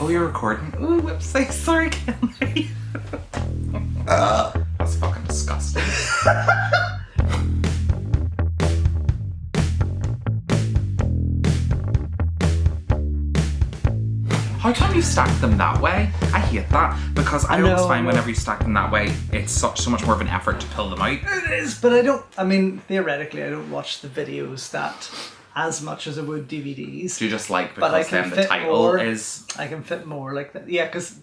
Oh, you're recording? Oh, whoopsie. Sorry, Kelly. That's fucking disgusting. How come you stack them that way? I hate that because I always find whenever you stack them that way, it's so much more of an effort to pull them out. It is, but theoretically, I don't watch the videos that as much as I would DVDs. Do you just like because then the title is... I can fit more like that. Yeah, because...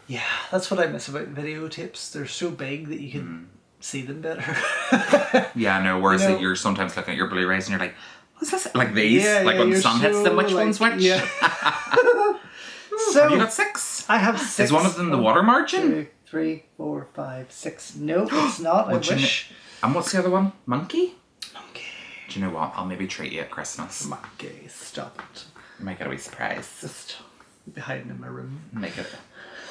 Yeah, that's what I miss about videotapes. They're so big that you can see them better. Yeah, no, whereas you're sometimes looking at your Blu-rays and you're like, what's this? Like these? Yeah, like when the sun hits them, which one's which? Yeah. So, have you got 6? I have 6. Is one of them the water margin? 2, 3, 4, 5, 6. No, it's not. I wish. And what's the other one? Monkey? Monkey. Do you know what? I'll maybe treat you at Christmas. Monkey, stop it. Make it a wee surprise. Just be hiding in my room. Make it.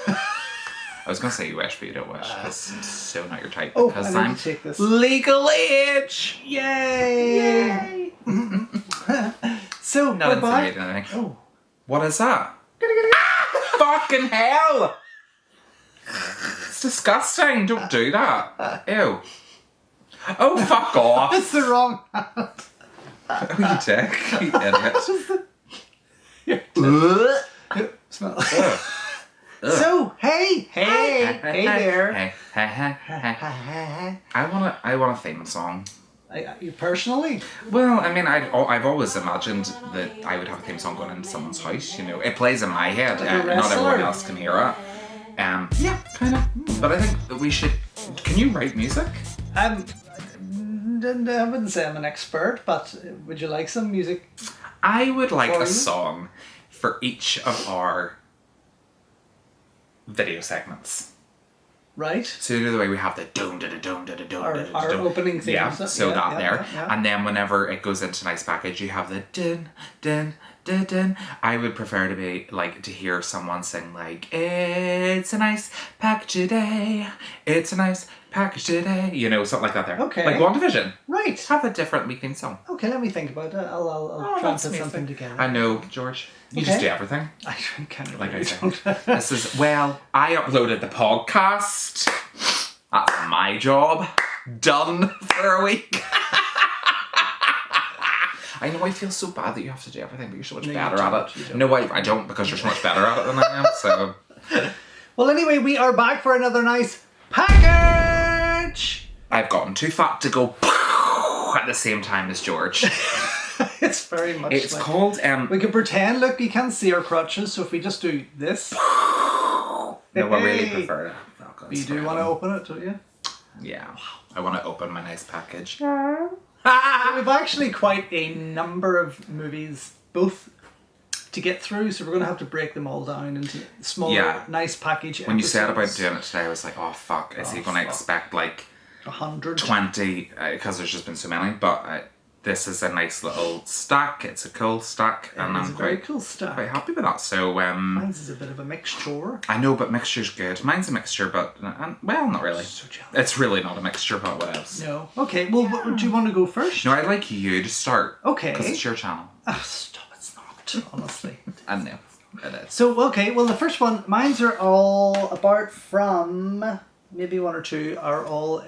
I was going to say you wish, but you don't wish. Because it's so not your type. Oh, because I'm take this. legal age! Yay! So, Not bye-bye. anything. Oh. What is that? Fucking hell! It's disgusting. Don't do that. Ew. Oh, fuck off. That's the wrong hand. Oh, you dick. You idiot. Smell. Ugh. So, hey there. Hey. I want a theme song. You personally? Well, I mean, I've always imagined that I would have a theme song going into someone's house. You know, it plays in my head. Like not everyone else can hear it. Yeah, kind of. But I think that we should. Can you write music? I wouldn't say I'm an expert, but would you like some music? I would like a song for each of our video segments. Right. So you know the way we have the dome. Our opening theme. Yeah, so there. And then whenever it goes into nice package, you have the dun. I would prefer to be like to hear someone sing like, it's a nice package today. It's a nice package today. You know, something like that there. Okay. Like WandaVision. Right. Have a different theme song. Okay, let me think about it. I'll try and put something together. I know, George. You just do everything. I kind of like I said. This is, I uploaded the podcast. That's my job. Done for a week. I know I feel so bad that you have to do everything, but you're so much better at it. No, I don't, because you're so much better at it than I am, so... Well, anyway, we are back for another nice package! I've gotten too fat to go at the same time as George. It's very much It's like, called... we can pretend, look, you can't see our crotches, so if we just do this... No, I really prefer it. Oh, God, you do want to open it, don't you? Yeah. I want to open my nice package. So we've actually quite a number of movies, both to get through, so we're going to have to break them all down into smaller, nice package When episodes. you said about doing it today, I was like, oh, fuck. Is he going to expect, like... 100? 20, because there's just been so many, but... this is a nice little stack. It's a cool stack, and I'm very cool stack. quite happy with that. So mine's is a bit of a mixture. I know, but mixture's good. Mine's a mixture, but well, not really. So it's really not a mixture, but what else? No. Okay. Well, do you want to go first? No, I'd like you to start. Okay. Because it's your channel. Oh, stop! It's not. Honestly. I know it is. So okay. Well, the first one, mine's are all apart from maybe one or two are all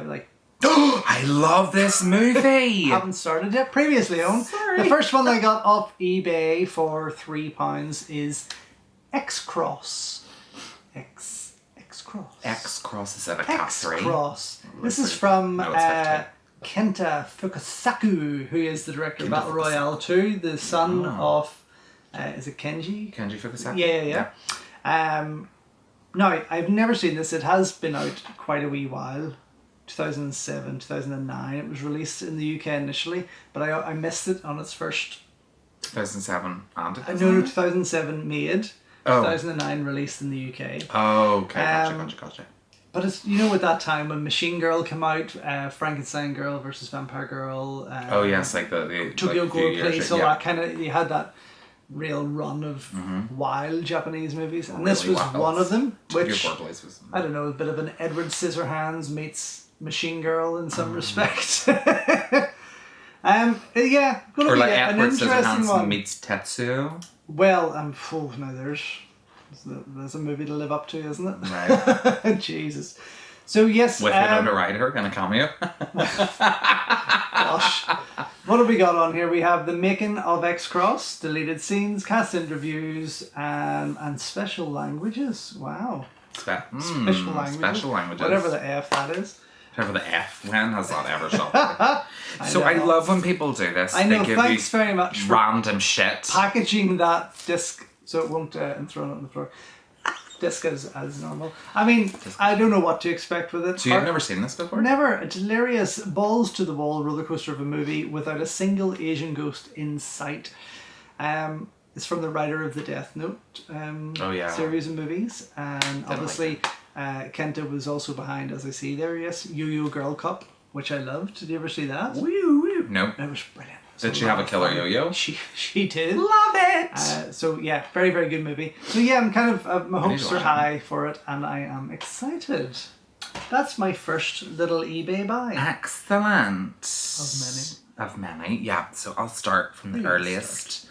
like. I love this movie! Haven't started yet. Previously owned. Sorry. The first one I got off eBay for £3 is X-Cross. X-Cross. X-Cross is in a cat 3. X-Cross. This is from No, it's 15. Kenta Fukasaku, who is the director of Battle Royale 2, the son of, is it Kenji? Kenji Fukasaku? Yeah. Now, I've never seen this. It has been out quite a wee while. 2007, 2009. It was released in the UK initially, but I missed it on its first... 2007 and it? No, 2007 made. 2009 released in the UK. Oh, okay. Gotcha. But it's, you know, at that time when Machine Girl came out, Frankenstein Girl versus Vampire Girl. Oh yes, like the Tokyo like Ghoul Police, all that kind of, you had that real run of wild Japanese movies, and this was one of them, which, I don't know, a bit of an Edward Scissorhands meets Machine Girl in some respects. Yeah, gonna Or be like an Edward interesting Scissorhands one. meets Tetsuo. Well, now there's a movie to live up to, isn't it? Right. Jesus. So yes, With Winona Ryder and a cameo. gosh, what have we got on here? We have the making of X-Cross, deleted scenes, cast interviews, and special languages. Wow. Special languages. Special languages. Whatever the F that is. Whatever the F. When has that ever shot? I love when people do this. I know. They give Thanks you very much for random shit. packaging that disc so it won't and throwing it on the floor. Disc as normal. I mean, I don't know what to expect with it. So you've never seen this before? Never. A delirious, balls to the wall roller coaster of a movie without a single Asian ghost in sight. It's from the writer of the Death Note series of movies, and obviously Kenta was also behind, as I see there. Yes, Yo-Yo Girl Cup, which I loved. Did you ever see that? Woo. No. It was brilliant. Did she have a killer yo-yo? She did. Love it! So yeah, very, very good movie. So yeah, I'm kind of, my hopes are high for it, and I am excited. That's my first little eBay buy. Excellent. Of many. Of many, yeah. So I'll start from the earliest.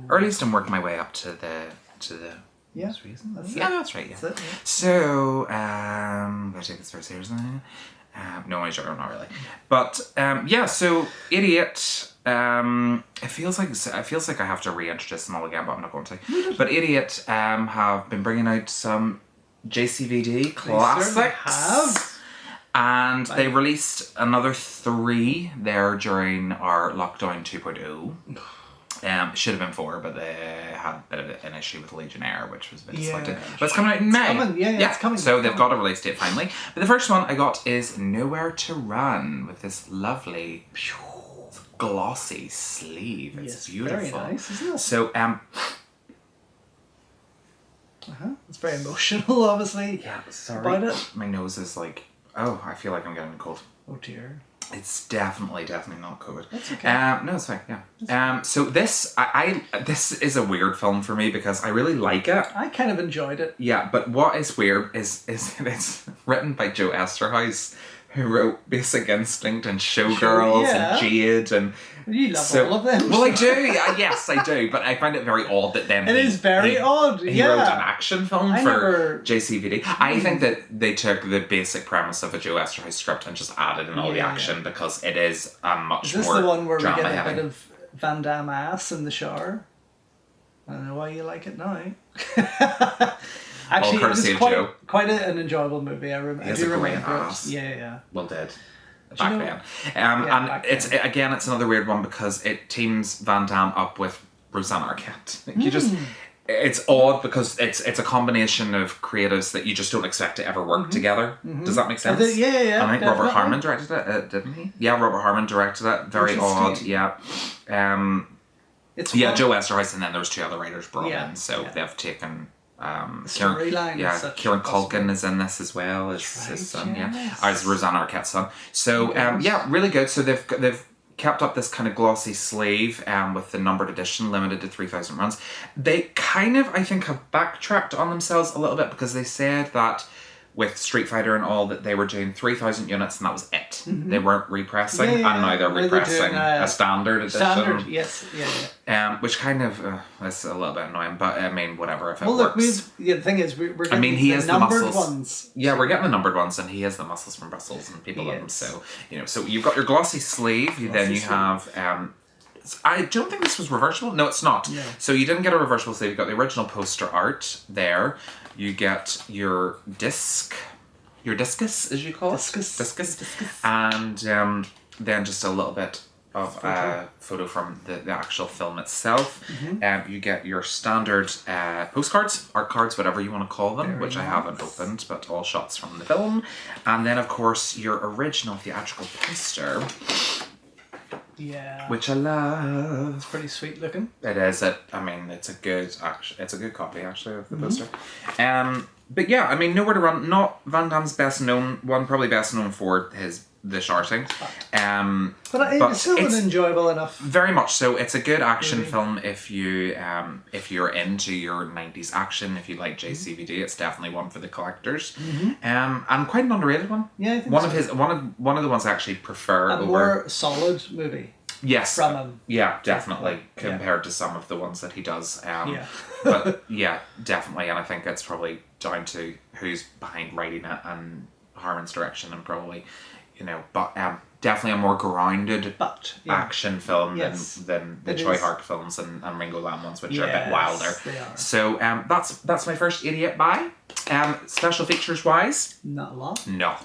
Earliest and work my way up to the most recent. That's right. Yeah. That's it, yeah. So I take this very seriously. No, I'm sure, not really. But so Idiot. It feels like I have to reintroduce them all again, but I'm not going to. But Idiot have been bringing out some JCVD classics. And they released another 3 there during our lockdown 2.0. Should have been 4, but they had a bit of an issue with Legionnaire, which was a bit disappointing. But it's coming out in May. It's coming. So they've got a release date finally. But the first one I got is Nowhere to Run with this lovely glossy sleeve. It's beautiful. Very nice, isn't it? So it's very emotional, obviously. Yeah, sorry. About it. My nose is like, I feel like I'm getting a cold. Oh dear. It's definitely not COVID. That's okay. No, it's fine. Yeah. So this is a weird film for me because I really like it. I kind of enjoyed it. Yeah, but what is weird is it's written by Joe Esterhaus, who wrote Basic Instinct and Showgirls and Jade and. You love all of them. Well, I do. Yes, I do. But I find it very odd that then it is very odd. He wrote an action film for JCVD. I think that they took the basic premise of a Joe Esterhaus script and just added in all the action because it is much more. Is this the one where we get heavy. A bit of Van Damme ass in the shower? I don't know why you like it now. Actually, it was quite an enjoyable movie. I do remember it. Yeah. Well, dead. Back then. And it's another weird one because it teams Van Damme up with Rosanna Arquette. It's odd because it's a combination of creatives that you just don't expect to ever work together. Does that make sense? Yeah. I think Robert Harmon directed it, didn't he? Yeah, Robert Harmon directed it. Very odd. Yeah. Joe Esterhaus, and then there's 2 other writers brought in, so they've taken. Storyline. Kieran Culkin is in this as well as his son. As Rosanna Arquette's son. So really good. So they've kept up this kind of glossy sleeve with the numbered edition limited to 3,000 runs. They kind of, I think, have backtracked on themselves a little bit because they said that with Street Fighter and all that they were doing 3,000 units and that was it. They weren't repressing, and now they're repressing a standard edition. Standard, yes, which kind of is a little bit annoying, but I mean, whatever, if it works. Look, the thing is, we're getting he has the numbered muscles. Ones. Yeah, we're getting the numbered ones, and he has the muscles from Brussels, and people love him. So so you've got your glossy sleeve. Then you have. I don't think this was reversible. No, it's not. Yeah. So you didn't get a reversible sleeve. You got the original poster art there. You get your disc, your discus, as you call it. Discus. And then just a little bit of photo from the actual film itself. You get your standard postcards, art cards, whatever you want to call them, which I haven't opened, but all shots from the film. And then, of course, your original theatrical poster. Yeah. Which I love. It's pretty sweet looking. It is. It's a good copy actually of the poster. But yeah, I mean, Nowhere to Run, not Van Damme's best known one, probably best known for the shorting. But it's still enjoyable enough. Very much so. It's a good action film if you're into your 90s action, if you like JCVD, it's definitely one for the collectors. And quite an underrated one. Yeah, I think one of the ones I actually prefer more solid movie. Yes. from him. Yeah, definitely. Compared to some of the ones that he does. But yeah, definitely. And I think it's probably down to who's behind writing it and Harmon's direction and probably, but definitely a more grounded action film than the Choi Hark films and Ringo Lam ones, which are a bit wilder. They are. So that's my first idiot buy. Special features wise, not a lot. No.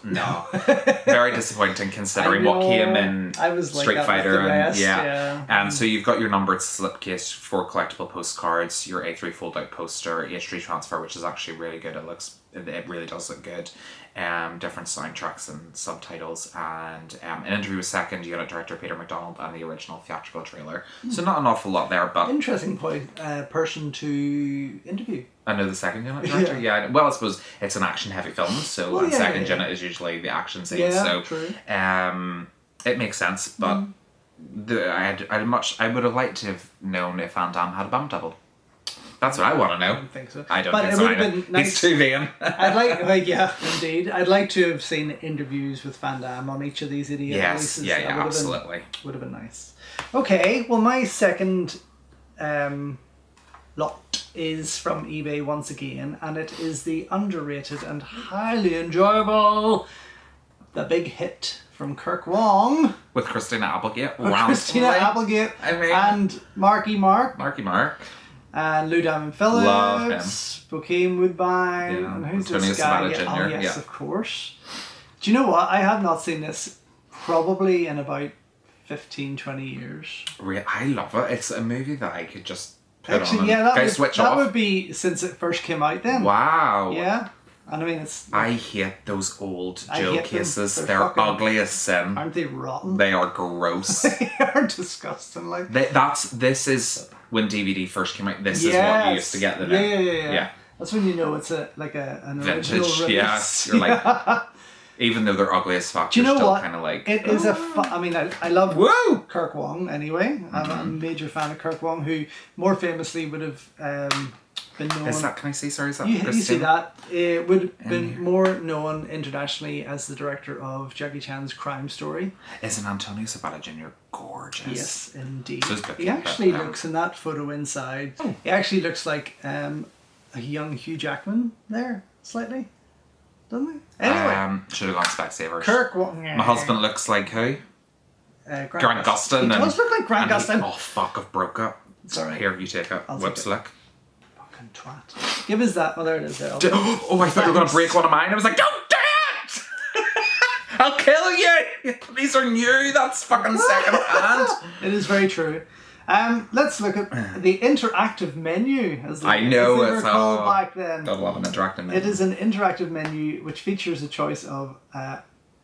Very disappointing considering what came in Street Fighter and so you've got your numbered slipcase for collectible postcards, your A3 fold out poster, H3 transfer, which is actually really good. It really does look good. Different soundtracks and subtitles, and an interview with second unit director Peter McDonald and the original theatrical trailer. So not an awful lot there, but interesting person to interview. I know the second unit director. Yeah. Well, I suppose it's an action heavy film, so second unit is usually the action scene. Yeah, so true. It makes sense, but I would have liked to have known if Van Damme had a bum double. That's what I want to know. I don't think so. I don't think so either. Nice. He's too vain. Indeed. I'd like to have seen interviews with Van Damme on each of these idiot releases. Yeah, absolutely. Would have been nice. Okay, well, my second lot is from eBay once again, and it is the underrated and highly enjoyable The Big Hit from Kirk Wong. With Christina Applegate. And Marky Mark. And Lou Diamond Phillips. Love him. Bokeem Woodbine. Yeah. And who's Antonio this guy? Sabata Jr. Oh, yes, of course. Do you know what? I have not seen this probably in about 15, 20 years. I love it. It's a movie that I could just put on and switch off. That would be since it first came out then. Wow. Yeah. And I mean, it's... I hate those old jewel cases. They're ugly as sin. Aren't they rotten? They are gross. They are disgusting. This is when DVD first came out. This is what you used to get them in. Yeah. That's when you know it's an vintage, original release. Yeah. You're like, even though they're ugly as fuck, do you know still what? Kind of like... It is I love Kirk Wong anyway. I'm a major fan of Kirk Wong, who more famously would have been known... Can I say, sorry, is that you see that? It would have been more known internationally as the director of Jackie Chan's Crime Story. Isn't Antonio Sabata Jr. gorgeous? Yes, indeed. So he actually looks, in that photo inside, he actually looks like a young Hugh Jackman there, slightly. Doesn't he? Anyway. Should have gone Specsavers. Kirk Wong. My husband looks like who? Grant Gustin. He does look like Grant Gustin. Oh, fuck, I've broke up. Sorry. Here, you take it. Whip slick. Fucking twat. Give us that. Oh, there it is there. Oh, I thought you were going to break one of mine. I was like, don't do it! I'll kill you! These are new. That's fucking second hand. It is very true. Let's look at the interactive menu. As I know it's called back then. Gotta love an interactive menu. It is an interactive menu which features a choice of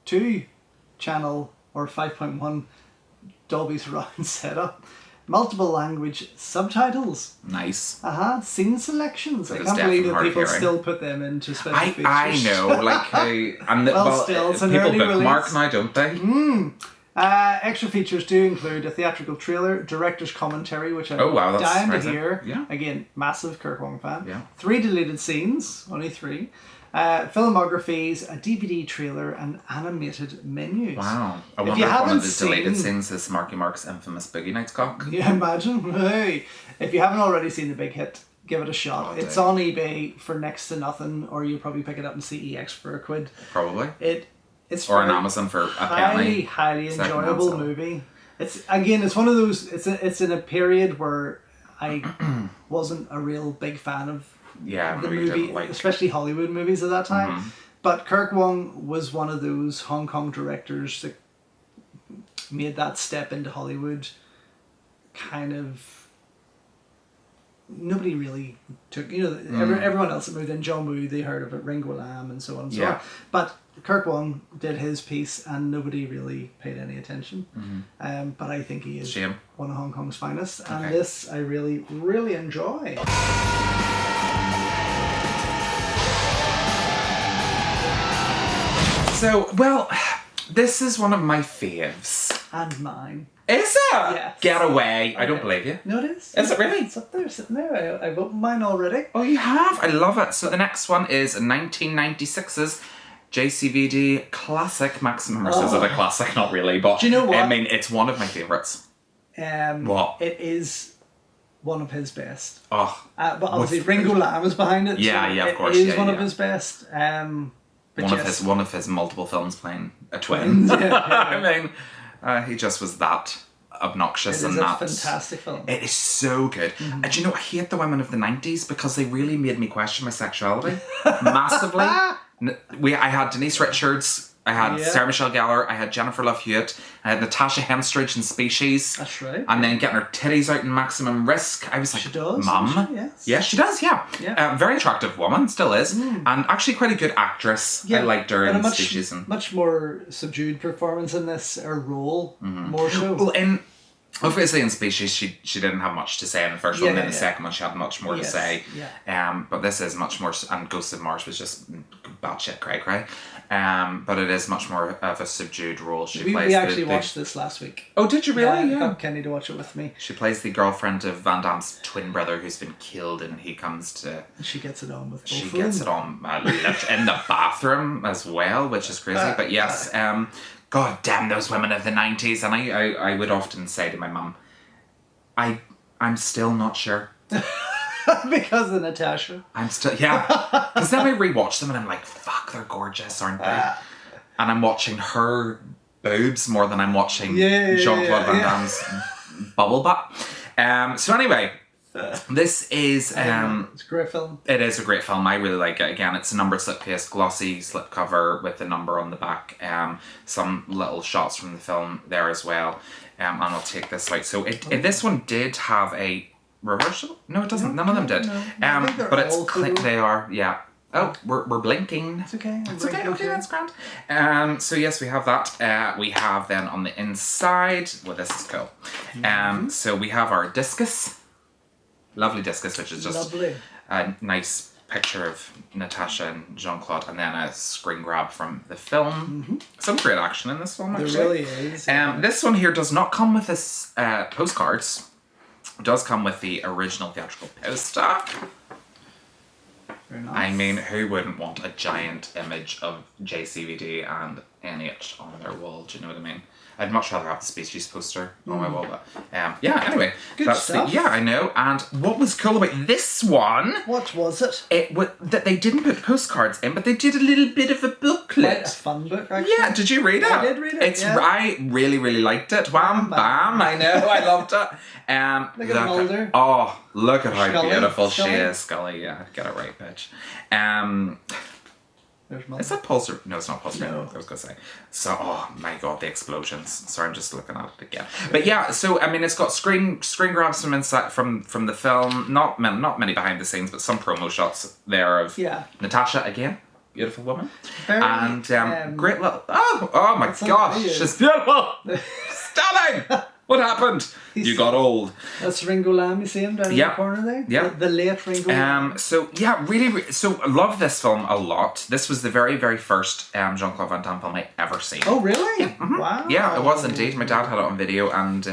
2-channel or 5.1 Dolby Surround setup, multiple language subtitles. Nice. Scene selections. I can't believe that people still put them into special features. I know, like people bookmark now, don't they? Extra features do include a theatrical trailer, director's commentary, which I'm dying to hear. Yeah. Again, massive Kirk Wong fan. Yeah. 3 deleted scenes, only 3. Filmographies, a DVD trailer, and animated menus. Wow. I wonder if one of the deleted scenes is Marky Mark's infamous Boogie Nights cock. Yeah, imagine. Hey. If you haven't already seen The Big Hit, give it a shot. It's on eBay for next to nothing, or you'll probably pick it up in CEX for £1. Probably. It's or on Amazon for a penny. Highly enjoyable movie. It's one of those. It's in a period where I wasn't a real big fan of the movie, especially Hollywood movies at that time. Mm-hmm. But Kirk Wong was one of those Hong Kong directors that made that step into Hollywood. Kind of nobody really took. Everyone else that moved in, John Woo, they heard of it, Ringo Lam, and so on and so on. But Kirk Wong did his piece and nobody really paid any attention. Mm-hmm. But I think he is one of Hong Kong's finest. Okay. And this I really, really enjoy. So, well, this is one of my faves. And mine. Is it? Yes. Get away. Okay. I don't believe you. No, it is. Is it really? It's up there, sitting there. I've opened mine already. Oh, you have? I love it. So the next one is 1996's JCVD classic Maximum. Is it a classic? Not really, but... Do you know what? I mean, it's one of my favourites. What? It is one of his best. Oh. But obviously Ringo Lam is behind it. Yeah, so of course. It is one of his best. One of his multiple films playing a twin. I mean, he just was that obnoxious and that. It is a fantastic film. It is so good. And do you know, I hate the women of the 90s because they really made me question my sexuality massively. I had Denise Richards, I had Sarah Michelle Gellar, I had Jennifer Love Hewitt, I had Natasha Henstridge in Species. That's right. And then getting her titties out in Maximum Risk. I was like, she does, Mum. yes. Yeah, she does, yeah. Very attractive woman, still is. And actually quite a good actress. Yeah. I liked her in Species. Much more subdued performance in this, or role, more so. Well, obviously in Species she didn't have much to say in the first one, and in the second one she had much more to say. But this is much more, and Ghost of Mars was just batshit cray. But it is much more of a subdued role. We actually watched this last week. Oh, did you really? Yeah. I got Kenny to watch it with me. She plays the girlfriend of Van Damme's twin brother who's been killed, and he comes to... She gets it on with both She gets it on in the bathroom as well, which is crazy. But yes, God damn those women of the 90s. And I would often say to my mum, I'm still not sure. Because of Natasha. I'm still, because then I rewatch them and I'm like, fuck, they're gorgeous, aren't they? And I'm watching her boobs more than I'm watching Jean-Claude Van Damme's bubble butt. So anyway, this is... it's a great film. It is a great film. I really like it. Again, it's a numbered slipcase, glossy slipcover with the number on the back. Some little shots from the film there as well. And I'll take this out. So this one did have a reversal? No, it doesn't. None of them did. No. But it's they are, yeah. Oh, we're blinking. It's okay. It's okay. Okay, that's grand. So yes, we have that. We have then on the inside. Well, this is cool. So we have our discus, lovely discus, which is just a nice picture of Natasha and Jean-Claude, and then a screen grab from the film. Some great action in this film. Actually. There really is. This one here does not come with this postcards. It does come with the original theatrical poster. Very nice. I mean, who wouldn't want a giant image of JCVD and NH on their wall? Do you know what I mean? I'd much rather have the Species poster on my wall, but anyway. Good stuff. I know. And what was cool about this one... What was it? That they didn't put postcards in, but they did a little bit of a booklet. Quite a fun book, actually. Yeah, did you read it? I did read it, I really, really liked it. Wham, bam. I know, I loved it. Look at Mulder. Oh, look at how Scully. beautiful she is. Scully, yeah. Get it right, bitch. Is that Pulsar? No, it's not Pulsar. No. I was going to say. So, oh my god, the explosions. Sorry, I'm just looking at it again. But yeah, so, I mean, it's got screen grabs from inside, from the film. Not many behind the scenes, but some promo shots there of Natasha again. Beautiful woman. And great little... Oh my gosh, she's beautiful. Stunning. What happened? You got old. That's Ringo Lam, you see him down in the corner there? Yeah. The late Ringo Lam. So, yeah, really, so I love this film a lot. This was the very, very first Jean-Claude Van Damme film I ever seen. Oh, really? Yeah. Wow. Yeah, it was indeed. My dad had it on video, and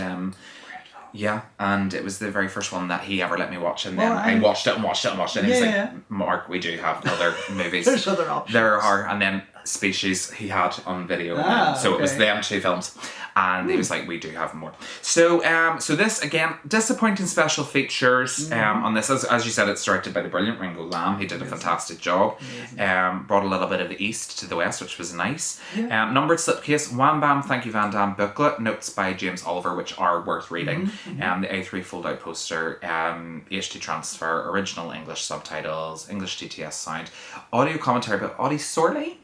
and it was the very first one that he ever let me watch, and then I watched it, and he was like, Mark, we do have other movies. There's other options. There are, and then Species he had on video, so it was them two films. And he was like, we do have more. So so this, again, disappointing special features on this. As you said, it's directed by the brilliant Ringo Lam. He did a fantastic job. Brought a little bit of the east to the west, which was nice. Numbered slipcase, Wham Bam, Thank You Van Damme booklet, notes by James Oliver, which are worth reading. The A3 fold-out poster, HD transfer, original English subtitles, English TTS sound, audio commentary by Audie Sorley.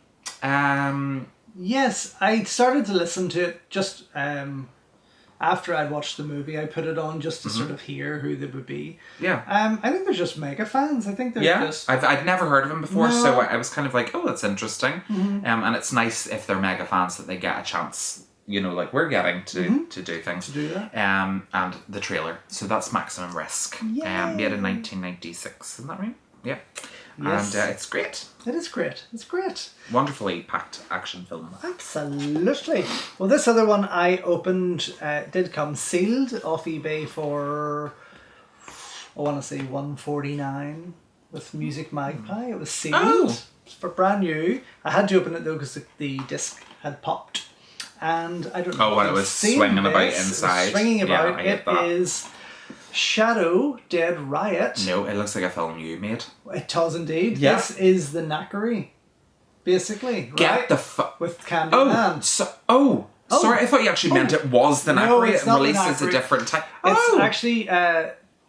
Yes, I started to listen to it just after I'd watched the movie. I put it on just to sort of hear who they would be. Yeah. I think they're just mega fans. I think they're just... I'd never heard of them before, so I was kind of like, oh, that's interesting. And it's nice if they're mega fans that they get a chance, you know, like we're getting to do things. To do that. And the trailer. So that's Maximum Risk. Made in 1996, isn't that right? Yeah. Yes. And it's great. It is great. It's great. Wonderfully packed action film. Absolutely. Well, this other one I opened did come sealed off eBay for, I want to say $149 with Music Magpie. It was sealed. It's for brand new. I had to open it though because the disc had popped. and I don't know. Oh, when it was swinging about inside. Swinging about. Yeah, it is Shadow Dead Riot. No, it looks like a film you made. It does indeed. Yeah. This is the Knackery, basically. Get right? the fuck. With Candyman. Sorry, I thought you actually meant it was the Knackery. No, it's not released the as a Knackery. different type. It's actually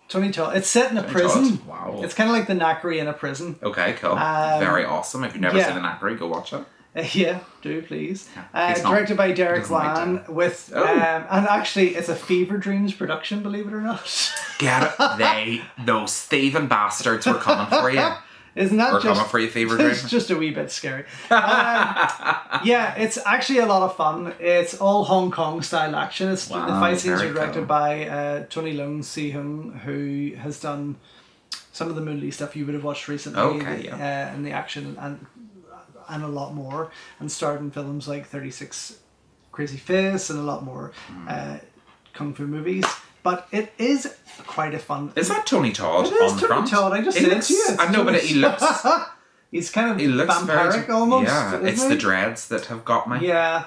Tony Todd. It's set in a prison. Todd. Wow. It's kind of like the Knackery in a prison. Okay, cool. Very awesome. If you've never seen the Knackery, go watch it. Yeah, do please. Yeah, directed by Derek Wan with and actually it's a Fever Dreams production, believe it or not. Get it? Those thieving bastards were coming for you. Isn't that We're just coming for you, Fever Dreams? It's just a wee bit scary. Yeah, it's actually a lot of fun. It's all Hong Kong style action. The fight scenes are directed by Tony Leung Si-hung, who has done some of the Moonlight stuff you would have watched recently. And the action and a lot more, and starred in films like 36 Crazy Fists and a lot more kung fu movies. But it is quite a fun. Is that Tony Todd? It is on Tony front? Todd. I just said it to you. I know, but he looks. He's kind of He looks vampiric almost. Yeah, it's the dreads that have got me. Yeah,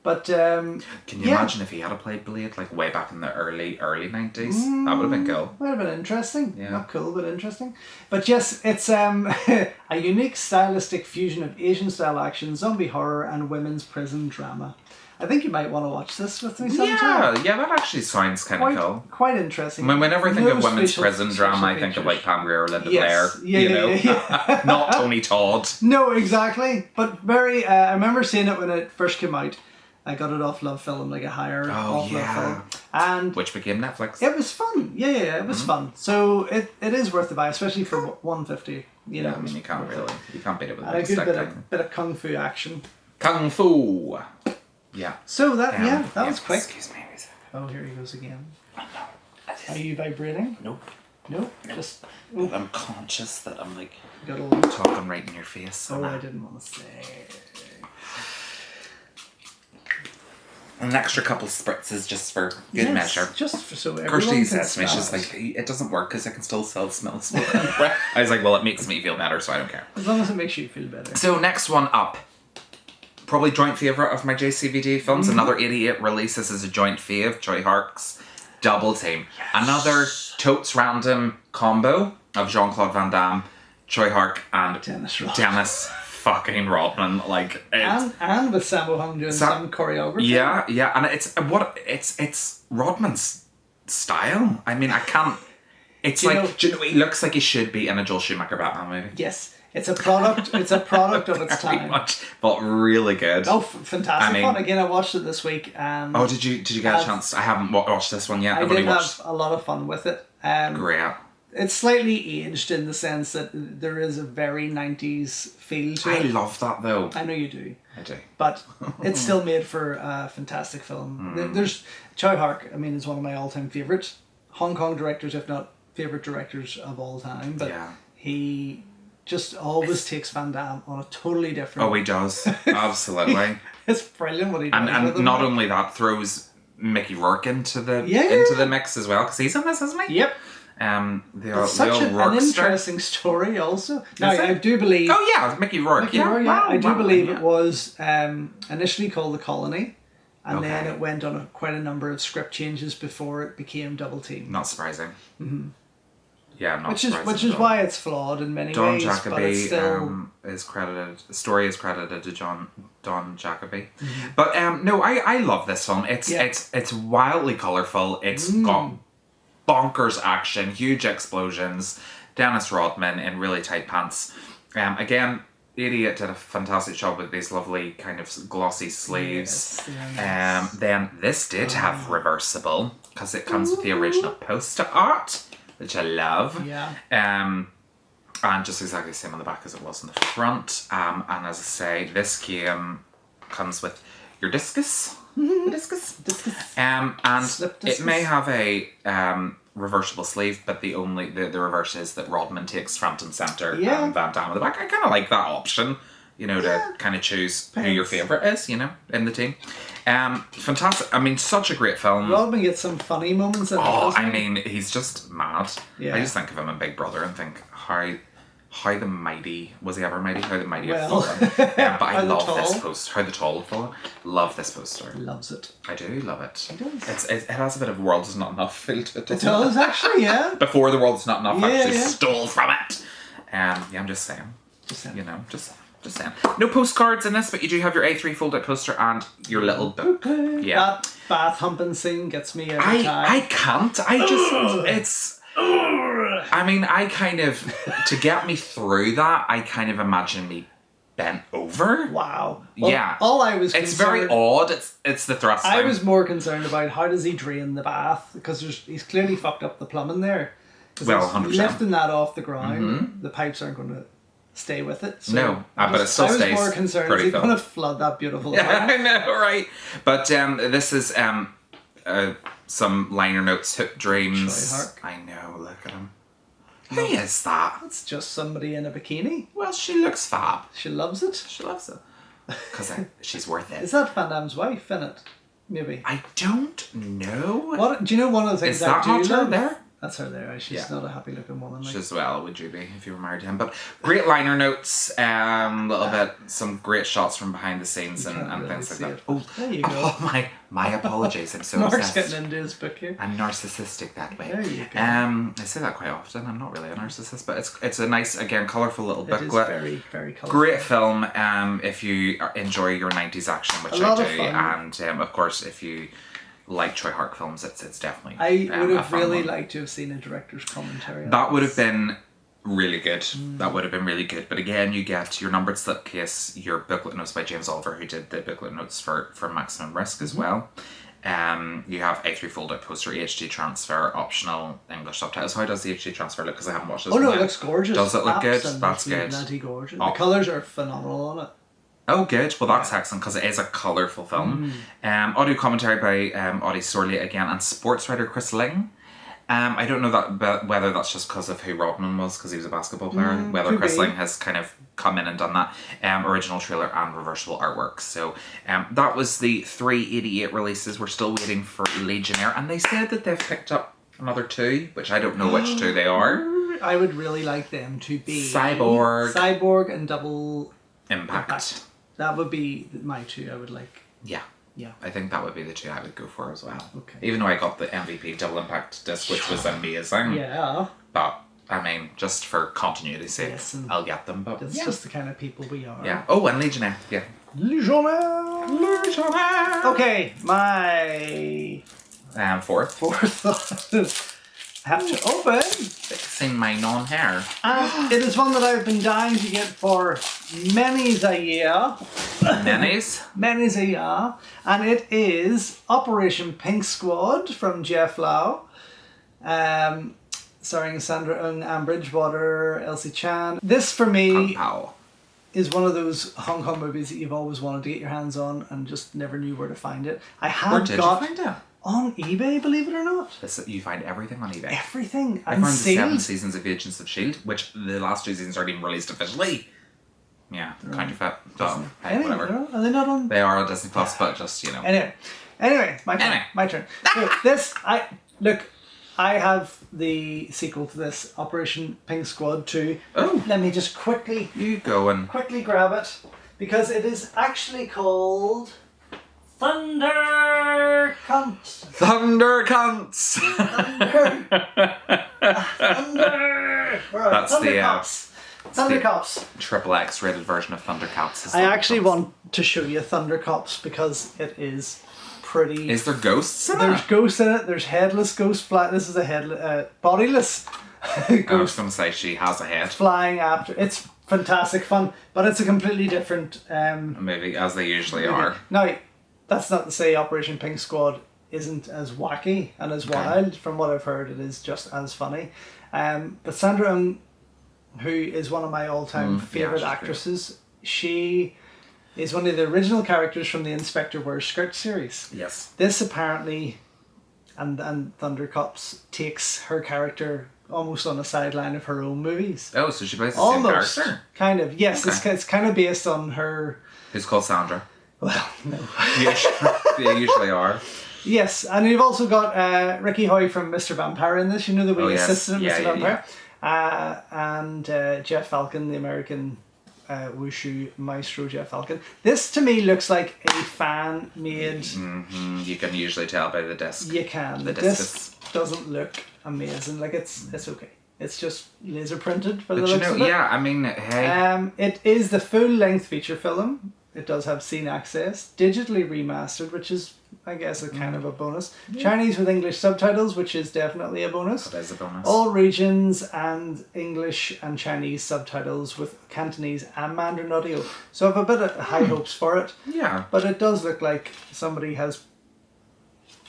but can you imagine if he had played Blade like way back in the early 90s? That would have been cool. Would have been interesting. Yeah. Not cool, but interesting. But yes, it's a unique stylistic fusion of Asian style action, zombie horror, and women's prison drama. I think you might want to watch this with me sometime. Yeah, that actually sounds kind of cool. Quite interesting. Whenever I think of women's prison drama, I think of like Pam Grier or Linda Blair. Yeah. Not Tony Todd. No, exactly. But very. I remember seeing it when it first came out. I got it off Love Film, like a higher off Love Film, and which became Netflix. It was fun. Yeah, it was fun. So it is worth the buy, especially for $150. You know, I mean, you can't beat it with a good bit of kung fu action. Kung fu. Yeah. So that was quick. Excuse me. Oh, here he goes again. Oh, no. Are you vibrating? Nope. Just. I'm conscious that I'm like got talking right in your face. I didn't want to say. An extra couple spritzes just for good measure. Just for so everyone Kirsty says to me, she's like, it doesn't work because I can still smell smoke. I was like, well, it makes me feel better, so I don't care. As long as it makes you feel better. So next one up. Probably joint favourite of my JCVD films. Another 88 release. This is a joint fave. Choi Hark's Double Team. Yes. Another totes random combo of Jean-Claude Van Damme, Choi Hark, and Dennis fucking Rodman. Like and with Sammo Hung doing some choreography. Yeah, and it's Rodman's style. I mean, I can't. It's he looks like he should be in a Joel Schumacher Batman movie. Yes. It's a product. It's a product of its time. Much, but really good. Oh, fantastic fun! Again, I watched it this week. Oh, did you get a chance? I haven't watched this one yet. I did have a lot of fun with it. Great. It's slightly aged in the sense that there is a very 90s feel to it. I love that though. I know you do. I do. But it's still made for a fantastic film. There's Choi Hark. I mean, is one of my all-time favourite Hong Kong directors, if not favourite directors of all time. But he just always takes Van Damme on a totally different... Oh, he does. Absolutely. It's brilliant what he does. And not only that, throws Mickey Rourke into the mix as well, because he's in this, isn't he? Yep. It's such an interesting story also. Now, I do believe... Oh, yeah, Mickey Rourke. Wow, I do believe it was initially called The Colony, and then it went on quite a number of script changes before it became Double Team. Not surprising. Mm-hmm. Yeah, not which is why it's flawed in many Don ways. Jacoby but it's still... is credited. The story is credited to Don Jacoby. Mm-hmm. But no, I love this film. It's wildly colourful. It's got bonkers action, huge explosions. Dennis Rodman in really tight pants. Again, Idiot did a fantastic job with these lovely kind of glossy sleeves. Yes. Then this did have reversible because it comes with the original poster art, which I love. Yeah. And just exactly the same on the back as it was on the front. And as I say, this comes with your discus. Discus. And it may have a reversible sleeve, but the reverse is that Rodman takes front and centre and Van Damme at the back. I kind of like that option, to kind of choose who your favourite is, in the team. Fantastic. I mean, such a great film. Rodman gets some funny moments in it. I mean, he's just mad. Yeah. I just think of him in Big Brother and think, how How the Mighty, was he ever mighty? How the Mighty have fallen. But I love this poster. How the Tall have fallen. Love this poster. Loves it. I do love it. It does. It has a bit of World Is Not Enough feel to it. It does, actually, yeah. Before the World Is Not Enough actually stole from it. Yeah, I'm just saying. You know, just saying. No postcards in this, but you do have your A3 fold-out poster and your little book. Yeah. That bath humping scene gets me every time. I can't. I just... It's... I mean, I kind of... To get me through that, I kind of imagine me bent over. Wow. Well, yeah. All I was It's very odd. It's the thrusting. I was more concerned about how does he drain the bath, because he's clearly fucked up the plumbing there. Well, 100%. Lifting that off the ground, the pipes aren't going to stay with it. So no, but it still stays. I was more concerned, is he going to flood that beautiful yeah, I know, right? But this is some liner notes, Hoop Dreams. I know, look at him. Who is that? It's just somebody in a bikini. Well, she looks fab. She loves it. She loves it. Because she's worth it. Is that Van Damme's wife in it? Maybe. I don't know. What do you know? One of the things is that I do her there? That's her there. She's not a happy looking woman. Like. She's, well, would you be if you were married to him? But great liner notes, little bit, some great shots from behind the scenes and really things like that. It. Oh, there you go. Oh my apologies. I'm so Mark's obsessed. getting into his book here. I'm narcissistic that way. There you go. I say that quite often. I'm not really a narcissist, but it's a nice, again, colourful little booklet. It is very, very colourful. Great film if you enjoy your 90s action, which I do. And of course, if you like Troy Hark films, it's definitely I would have really liked to have seen a director's commentary on that would have been really good. That would have been really good. But again, you get your numbered slipcase, your booklet notes by James Oliver, who did the booklet notes for Maximum Risk as well. You have A3 fold-out poster, HD transfer, optional English subtitles. How does the HD transfer look? Because I haven't watched this. Oh no, it looks gorgeous. Does it look good? That's good. Bloody gorgeous. The colours are phenomenal on it. Oh, good. Well, that's excellent because it is a colourful film. Audio commentary by Audie Sorley again and sports writer Chris Ling. I don't know whether that's just because of who Rodman was, because he was a basketball player, whether Chris Ling has kind of come in and done that. Original trailer and reversible artwork. So that was the 388 releases. We're still waiting for Legionnaire, and they said that they've picked up another 2, which I don't know which 2 they are. I would really like them to be Cyborg and Double Impact. That would be my 2 I would like. Yeah. I think that would be the 2 I would go for as well. Okay. Even though I got the MVP Double Impact disc, which was amazing. Yeah. But, I mean, just for continuity's sake, I'll get them. But that's just the kind of people we are. Yeah. Oh, and Legionnaire. Yeah. Legionnaire. Okay, my... fourth. Have to open. Fixing my non-hair. And it is one that I've been dying to get for many's a year. Many's a year. And it is Operation Pink Squad from Jeff Lau. Starring Sandra Eung, Anne Bridgewater, Elsie Chan. This for me is one of those Hong Kong movies that you've always wanted to get your hands on and just never knew where to find it. Where did you find it? On eBay, believe it or not. You find everything on eBay. Everything. I found the 7 seasons of Agents of S.H.I.E.L.D., which the last 2 seasons aren't even released officially. Yeah, counterfeit. But hey, whatever. Are they not on? They are on Disney Plus, but just, you know. Anyway, my turn. So I have the sequel to this, Operation Pink Squad 2. Oh. Let me just quickly grab it, because it is actually called Thunder Cunts. Thunder Cunts. Thunder. That's Thunder Cops. Thunder Cops. Triple X rated version of Thundercats. I actually want to show you Thunder Cops because it is pretty. Is there ghosts in it? There's ghosts in it. There's headless ghosts flying. This is a bodiless ghost. I was going to say she has a head. Flying after. It's fantastic fun, but it's a completely different movie, as they usually are. Now, that's not to say Operation Pink Squad isn't as wacky and as wild. From what I've heard, it is just as funny. But Sandra Eung, who is one of my all-time favourite actresses, she is one of the original characters from the Inspector Wears Skirt series. Yes. This apparently, and Thunder Cops takes her character almost on the sideline of her own movies. Oh, so she plays the same character? Kind of, yes. Okay. It's kind of based on her... Who's called Sandra? Well, no. They usually are. Yes, and you've also got Ricky Hoy from Mr. Vampire in this. You know the wee assistant of Mr. Vampire. and Jeff Falcon, the American wushu maestro Jeff Falcon. This to me looks like a fan made. You can usually tell by the disc. You can. The disc doesn't look amazing. Like it's okay. It's just laser printed for the looks of it. Yeah, I mean, hey. It is the full length feature film. It does have scene access, digitally remastered, which is, I guess, a kind of a bonus. Yeah. Chinese with English subtitles, which is definitely a bonus. That is a bonus. All regions and English and Chinese subtitles with Cantonese and Mandarin audio. So I have a bit of high hopes for it. Yeah. But it does look like somebody has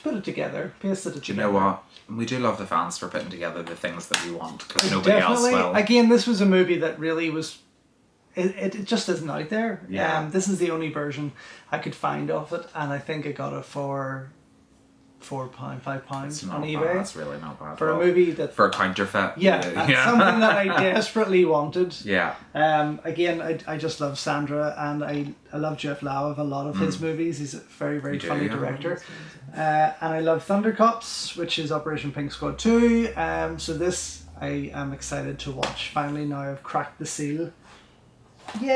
put it togetger, pasted it together. Do you know what? We do love the fans for putting together the things that we want, because nobody else will. Again, this was a movie that really was... It just isn't out there. Yeah. This is the only version I could find of it, and I think I got it for £4, £5 on eBay. Bad. That's really not bad. For a movie that... For a counterfeit. Yeah, something that I desperately wanted. Yeah. Again, I just love Sandra, and I love Jeff Lau of a lot of his movies. He's a very, very funny director. And I love Thunder Cops, which is Operation Pink Squad 2. So this I am excited to watch. Finally, now I've cracked the seal. Yay!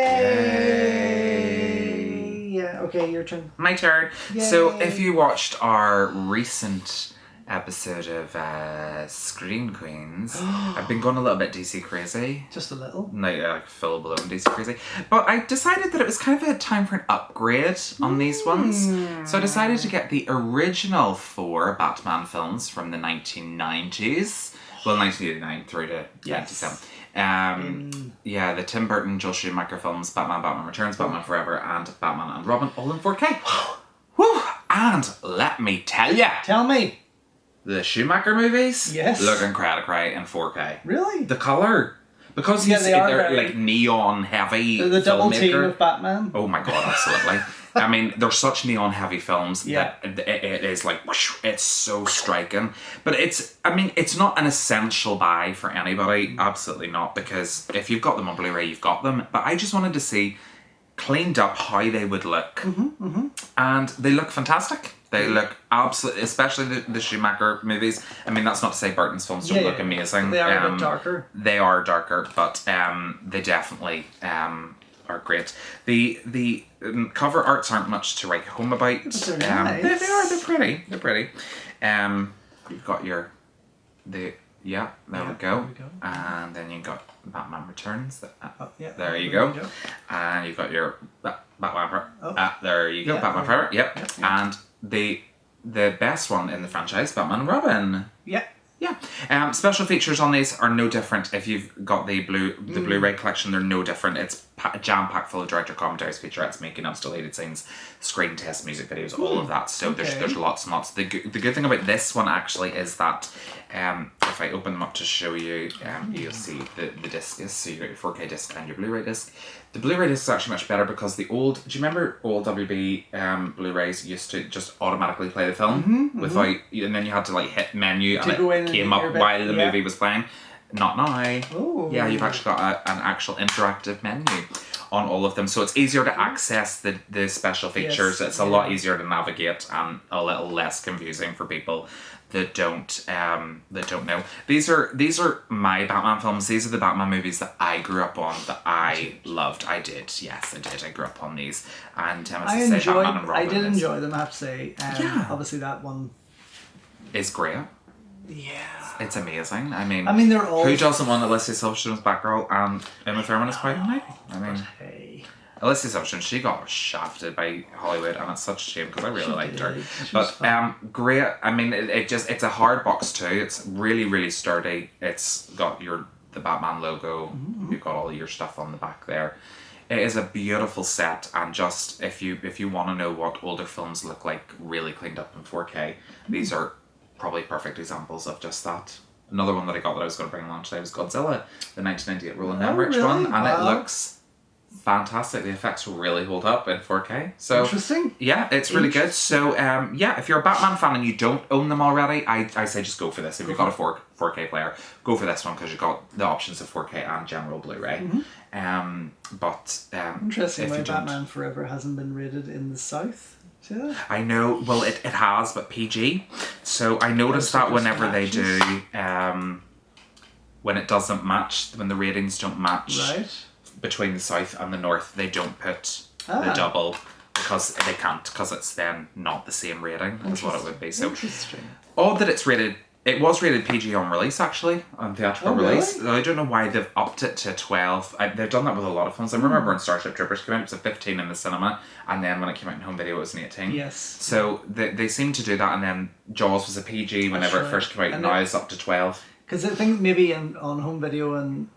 Yeah, okay, your turn. My turn. Yay. So if you watched our recent episode of Screen Queens, I've been going a little bit DC crazy. Just a little? Like full blown DC crazy. But I decided that it was kind of a time for an upgrade on these ones. So I decided to get the original 4 Batman films from the 1990s. Well, 1989 through to 97. Yeah, the Tim Burton, Joel Schumacher films, Batman, Batman Returns, Batman Forever, and Batman and Robin, all in 4K. Woo! And let me tell ya. Tell me. The Schumacher movies, yes, look incredible in 4K. Really? The colour, because they're like neon heavy. They're the double team of Batman. Oh my god, absolutely. I mean, they're such neon heavy films that it is like, whoosh, it's so striking. But it's not an essential buy for anybody, absolutely not, because if you've got them on Blu-ray, you've got them. But I just wanted to see cleaned up how they would look, and they look fantastic. They look absolutely, especially the Schumacher movies. I mean, that's not to say Burton's films don't look amazing. They are a bit darker. They are darker, but they definitely are great. The cover arts aren't much to write home about. They're nice. They're pretty. You've got there we go. And then you've got Batman Returns. There you go. And you've got your Batman Forever. There you go. Batman Forever. Yep. And the best one in the franchise, Batman and Robin. Yeah. Special features on these are no different. If you've got the Blu-ray collection, they're no different. It's jam-packed full of director commentaries, featurettes, making-ups, deleted scenes, screen tests, music videos, all of that. So there's lots and lots. The good thing about this one actually is that if I open them up to show you, you'll see the disc is. So you got your 4K disc and your Blu-ray disc. The Blu-ray disc is actually much better because do you remember old WB Blu-rays used to just automatically play the film without, and then you had to like hit menu and it came up while the movie was playing? Not now. Ooh. Yeah, you've actually got an actual interactive menu on all of them, so it's easier to access the special features. It's a lot easier to navigate and a little less confusing for people that don't know. These are my Batman films. These are the Batman movies that I grew up on, that I loved. I did. Yes, I did. I grew up on these. And Batman and Robin. I did enjoy them, I have to say. Obviously that one is great. Yeah. It's amazing. I mean they're all... Who doesn't want Alicia Silverstone's Batgirl and Uma Thurman as Poison Ivy? Alicia Silverstone, she got shafted by Hollywood, and it's such a shame because I really liked her. But great. I mean, it's a hard box too. It's really, really sturdy. It's got the Batman logo. You've got all your stuff on the back there. It is a beautiful set, and just if you want to know what older films look like really cleaned up in 4K, these are probably perfect examples of just that. Another one that I got that I was going to bring along today was Godzilla, the 1998 Roland Emmerich one, and it looks fantastic. The effects really hold up in 4K. So interesting. Yeah, it's really good. So if you're a Batman fan and you don't own them already, I say just go for this. If you've got a 4K player, go for this one because you've got the options of 4K and general Blu-ray. Interesting why Batman Forever hasn't been rated in the South. I know. Well, it has, but PG. So I noticed that whenever they do when it doesn't match, when the ratings don't match right. between the South and the North, they don't put the double because they can't, because it's then not the same rating as what it would be. So interesting. Odd that it's rated. It was rated PG on release, actually, on theatrical release. Really? I don't know why they've upped it to 12. They've done that with a lot of films. I remember when Starship Troopers came out, it was a 15 in the cinema, and then when it came out in home video, it was an 18. Yes. So they seem to do that, and then Jaws was a PG whenever it first came out, and now it's up to 12. Because I think maybe on home video and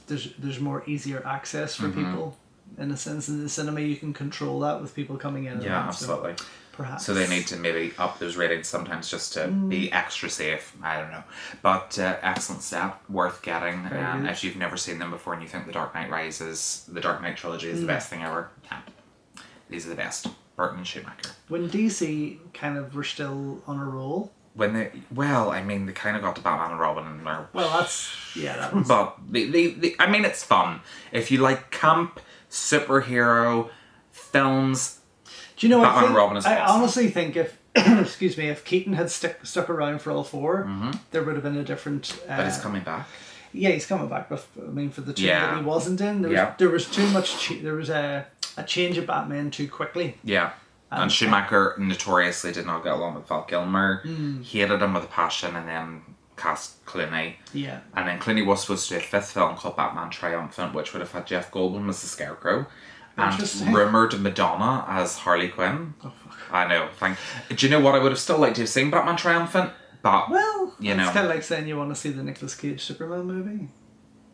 there's more easier access for people, in a sense. In the cinema, you can control that with people coming in. Yeah, absolutely. So perhaps. So they need to maybe up those ratings sometimes just to be extra safe. I don't know. But excellent set, worth getting. And if you've never seen them before and you think The Dark Knight Rises, the Dark Knight trilogy is the best thing ever, these are the best. Burton and Schumacher. When DC kind of were still on a roll. When they kind of got to Batman and Robin and they're... Well, that was... But, I mean, it's fun. If you like camp, superhero, films... Do you know, Batman and Robin is awesome. I honestly think if, if Keaton had stuck around for all four, there would have been a different... but he's coming back. Yeah, he's coming back, but I mean, for the two that he wasn't in, there was too much... there was a change of Batman too quickly. Yeah. And Schumacher notoriously did not get along with Val Kilmer, hated him with a passion, and then cast Clooney. Yeah. And then Clooney was supposed to do a fifth film called Batman Triumphant, which would have had Jeff Goldblum as the Scarecrow. And rumoured Madonna as Harley Quinn. Oh, fuck. I know. Do you know what? I would have still liked to have seen Batman Triumphant, but, it's kind of like saying you want to see the Nicolas Cage Superman movie.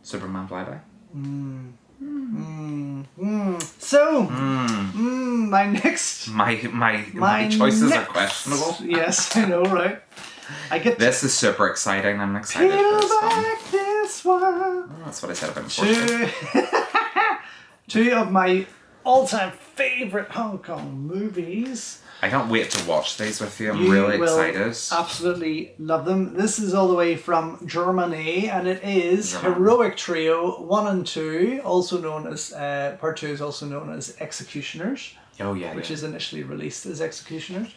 Superman Flyby. So, my next... My choices are questionable. Yes, I know, right? This is super exciting. I'm excited for this one. This one. Oh, that's what I said about before. Two of my all-time favourite Hong Kong movies. I can't wait to watch these with you. I'm really excited. Absolutely love them. This is all the way from Germany, and it is Heroic Trio 1 and 2, also known as Part 2 is also known as Executioners. Oh yeah, which is initially released as Executioners.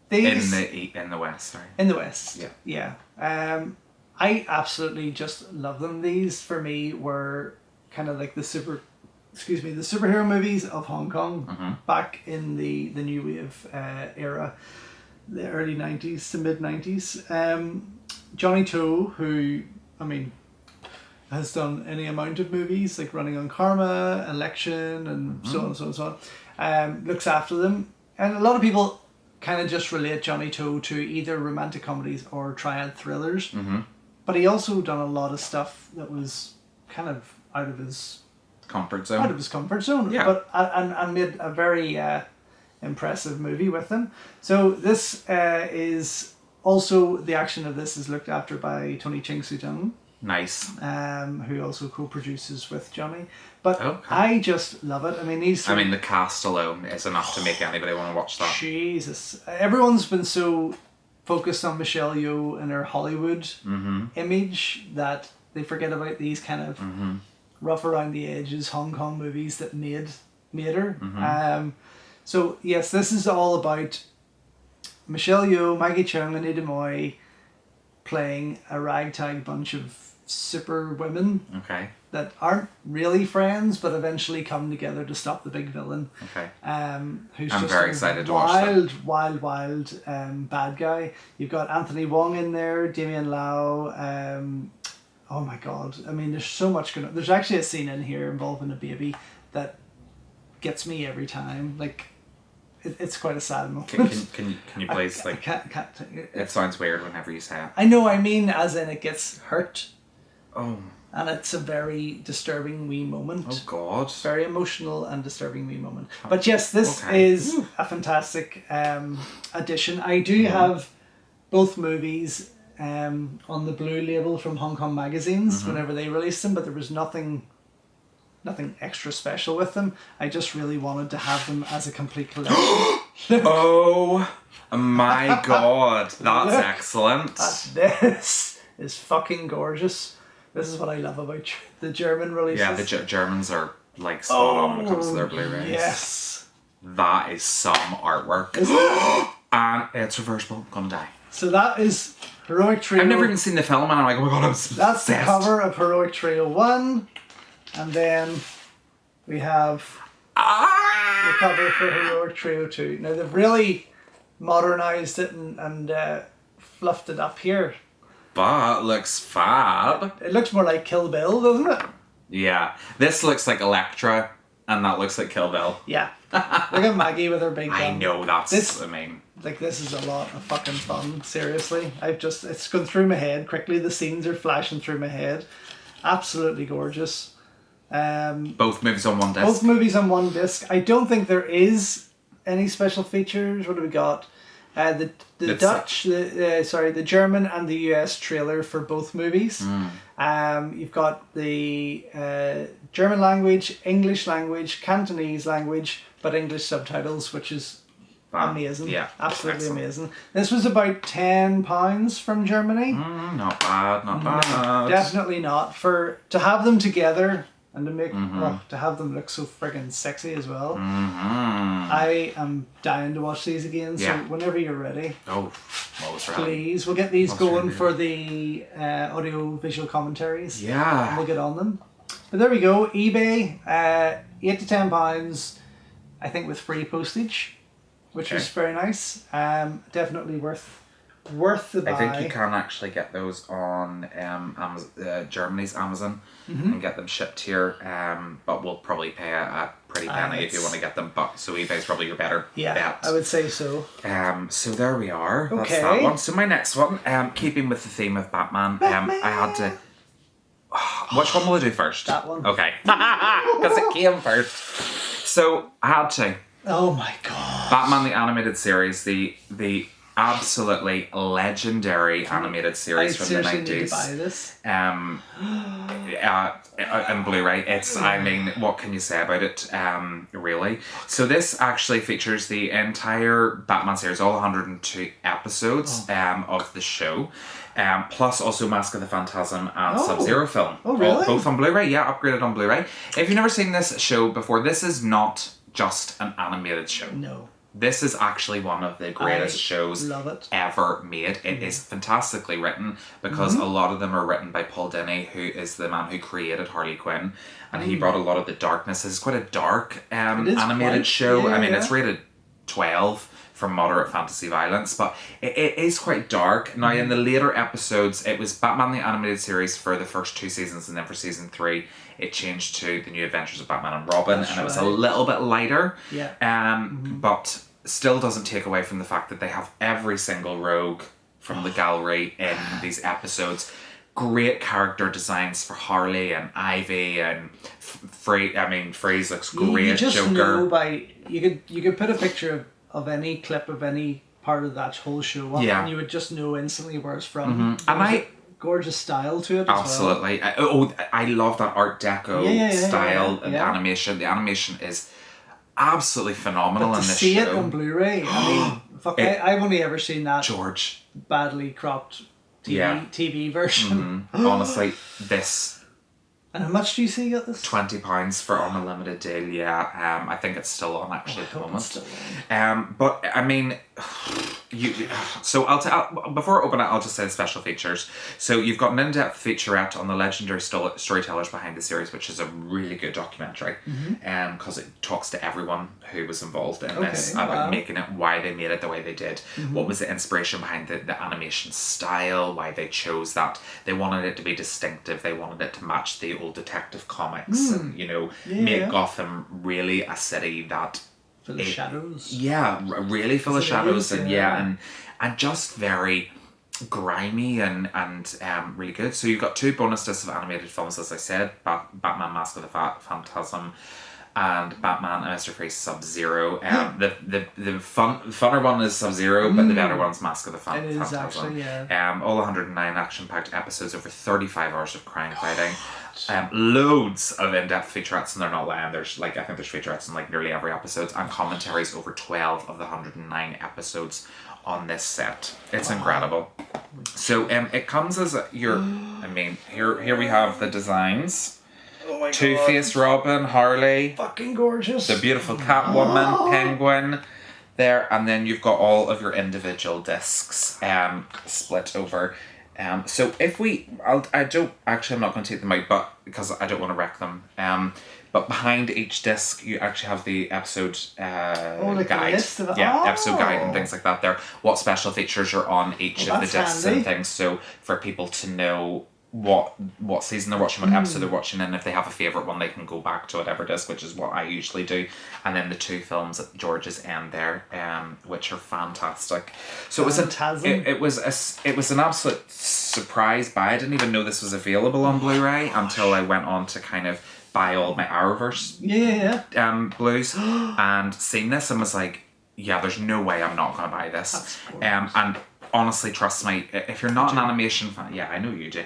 These in the West, sorry. In the West, yeah. I absolutely just love them. These for me were kind of like the superhero movies of Hong Kong back in the new wave era, the early 90s to mid 90s. Johnny To, who has done any amount of movies like Running on Karma, Election, and so on and so on and so on, looks after them, and a lot of people kind of just relate Johnny To either romantic comedies or triad thrillers, but he also done a lot of stuff that was kind of out of his comfort zone. Yeah. But and made a very impressive movie with him. So this is also, the action of this is looked after by Tony Ching Soo-jung. Nice. Who also co-produces with Johnny. But I just love it. I mean, the cast alone is enough to make anybody want to watch that. Jesus. Everyone's been so focused on Michelle Yeoh and her Hollywood image that they forget about these kind of rough around the edges Hong Kong movies that made her. So yes, this is all about Michelle Yeoh, Maggie Cheung, and Anita Moy playing a ragtag bunch of super women that aren't really friends but eventually come together to stop the big villain. Who's I'm just very excited to watch that. wild bad guy. You've got Anthony Wong in there, Damien Lau, oh my god. I mean, there's so much going on. There's actually a scene in here involving a baby that gets me every time. Like, it's quite a sad moment. Can you please, I can't it sounds weird whenever you say it. I know, as in it gets hurt. Oh. And it's a very disturbing wee moment. Oh god. Very emotional and disturbing wee moment. But yes, this is a fantastic addition. I do have both movies on the blue label from Hong Kong magazines whenever they released them, but there was nothing extra special with them. I just really wanted to have them as a complete collection. Oh my god, that's excellent. This is fucking gorgeous. This is what I love about the German releases. Yeah, the Germans are like spot on when it comes to their Blu-rays. Yes. That is some artwork. And it's reversible. I'm gonna die. So that is Heroic Trio. I've never even seen the film, and I'm like, oh my god, I'm obsessed. That's the cover of Heroic Trio 1. And then we have the cover for Heroic Trio 2. Now they've really modernised it and fluffed it up here. But it looks fab. It looks more like Kill Bill, doesn't it? Yeah. This looks like Elektra, and that looks like Kill Bill. Yeah. Look at Maggie with her big gun. I know, that's, this, I mean... Like, this is a lot of fucking fun, seriously. It's gone through my head quickly. The scenes are flashing through my head. Absolutely gorgeous. Both movies on one disc. Both movies on one disc. I don't think there is any special features. What do we got? The German and the US trailer for both movies. You've got the German language, English language, Cantonese language, but English subtitles, which is amazing. Yeah, absolutely amazing. This was about £10 from Germany. Not bad, not bad. Definitely not. To have them together and to make to have them look so friggin' sexy as well. I am dying to watch these again. So whenever you're ready, please, we'll get these going for the audio visual commentaries. Yeah, and we'll get on them. But there we go. eBay, £8 to £10, I think, with free postage, which is very nice. Definitely worth the buy. I think you can actually get those on Germany's Amazon and get them shipped here. But we'll probably pay a pretty penny if you want to get them. But so eBay's probably your better bet. I would say so. So there we are. That's that one. So my next one, keeping with the theme of Batman, I had to. Which one will I do first? That one. Okay, because it came first. So I had to. Oh my god! Batman the Animated Series, the absolutely legendary animated series from the 90s. Need to buy this. And Blu-ray. It's, I mean, what can you say about it, really? So this actually features the entire Batman series, all 102 episodes of the show. Plus also Mask of the Phantasm and Sub-Zero film. Oh, really? Both on Blu-ray, upgraded on Blu-ray. If you've never seen this show before, this is not just an animated show. No. This is actually one of the greatest shows ever made. It is fantastically written because a lot of them are written by Paul Dini, who is the man who created Harley Quinn, and he brought a lot of the darkness. It's quite a dark animated show. I mean, it's rated 12 for moderate fantasy violence, but it is quite dark. Now, in the later episodes, it was Batman the Animated Series for the first 2 seasons, and then for season 3, it changed to The New Adventures of Batman and Robin, and it was a little bit lighter, but still doesn't take away from the fact that they have every single rogue from the gallery in these episodes. Great character designs for Harley and Ivy and Freeze looks great. You just Joker. Know you could put a picture of any clip of any part of that whole show up, and you would just know instantly where it's from. And gorgeous style to it as well. Absolutely. I love that Art Deco style and animation. The animation is absolutely phenomenal in this show. To see it on Blu-ray, I mean, I've only ever seen that badly cropped TV version. Honestly, this... And how much do you say you got this? £20 for on a limited deal, I think it's still on actually at the moment. But I mean, so before I open it, I'll just say the special features. So you've got an in-depth featurette on the legendary storytellers behind the series, which is a really good documentary, because it talks to everyone who was involved in this, about making it, why they made it the way they did, what was the inspiration behind the animation style, why they chose that. They wanted it to be distinctive. They wanted it to match the old detective comics, and make Gotham really a city that full of shadows. Really full of shadows, and just very grimy and really good. So you've got 2 bonus discs of animated films, as I said, Batman Mask of the Phantasm and Batman and Mr. Freeze Sub-Zero. The funner one is Sub-Zero, but the better one's Mask of the Phantasm. It is actually, all 109 action-packed episodes, over 35 hours of crime fighting. Loads of in-depth featurettes, and they're not lying. There's I think there's featurettes in nearly every episode, and commentaries over 12 of the 109 episodes on this set. It's incredible. So it comes as here we have the designs. Oh Two-Face Robin, Harley. Fucking gorgeous. The beautiful Catwoman, Penguin. there, and then you've got all of your individual discs split over. So if I'm not going to take them out, but because I don't want to wreck them. But behind each disc, you actually have the episode guide. Episode guide and things like that there. What special features are on each of the discs and things. So for people to know what season they're watching, what episode they're watching, and if they have a favourite one, they can go back to whatever disc, which is what I usually do. And then the 2 films at George's End there, which are fantastic. So it was an absolute surprise buy. I didn't even know this was available on Blu-ray until I went on to kind of buy all my Arrowverse blues and seen this and was like, yeah, there's no way I'm not going to buy this. And honestly, trust me, if you're not an animation fan, yeah, I know you do.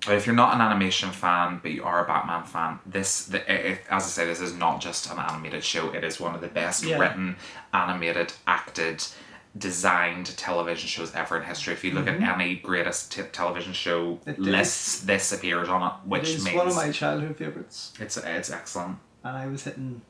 But if you're not an animation fan, but you are a Batman fan, as I say, this is not just an animated show. It is one of the best written, animated, acted, designed television shows ever in history. If you look at any greatest television show lists, this appears on it, which it is one of my childhood favourites. It's excellent. And I was hitting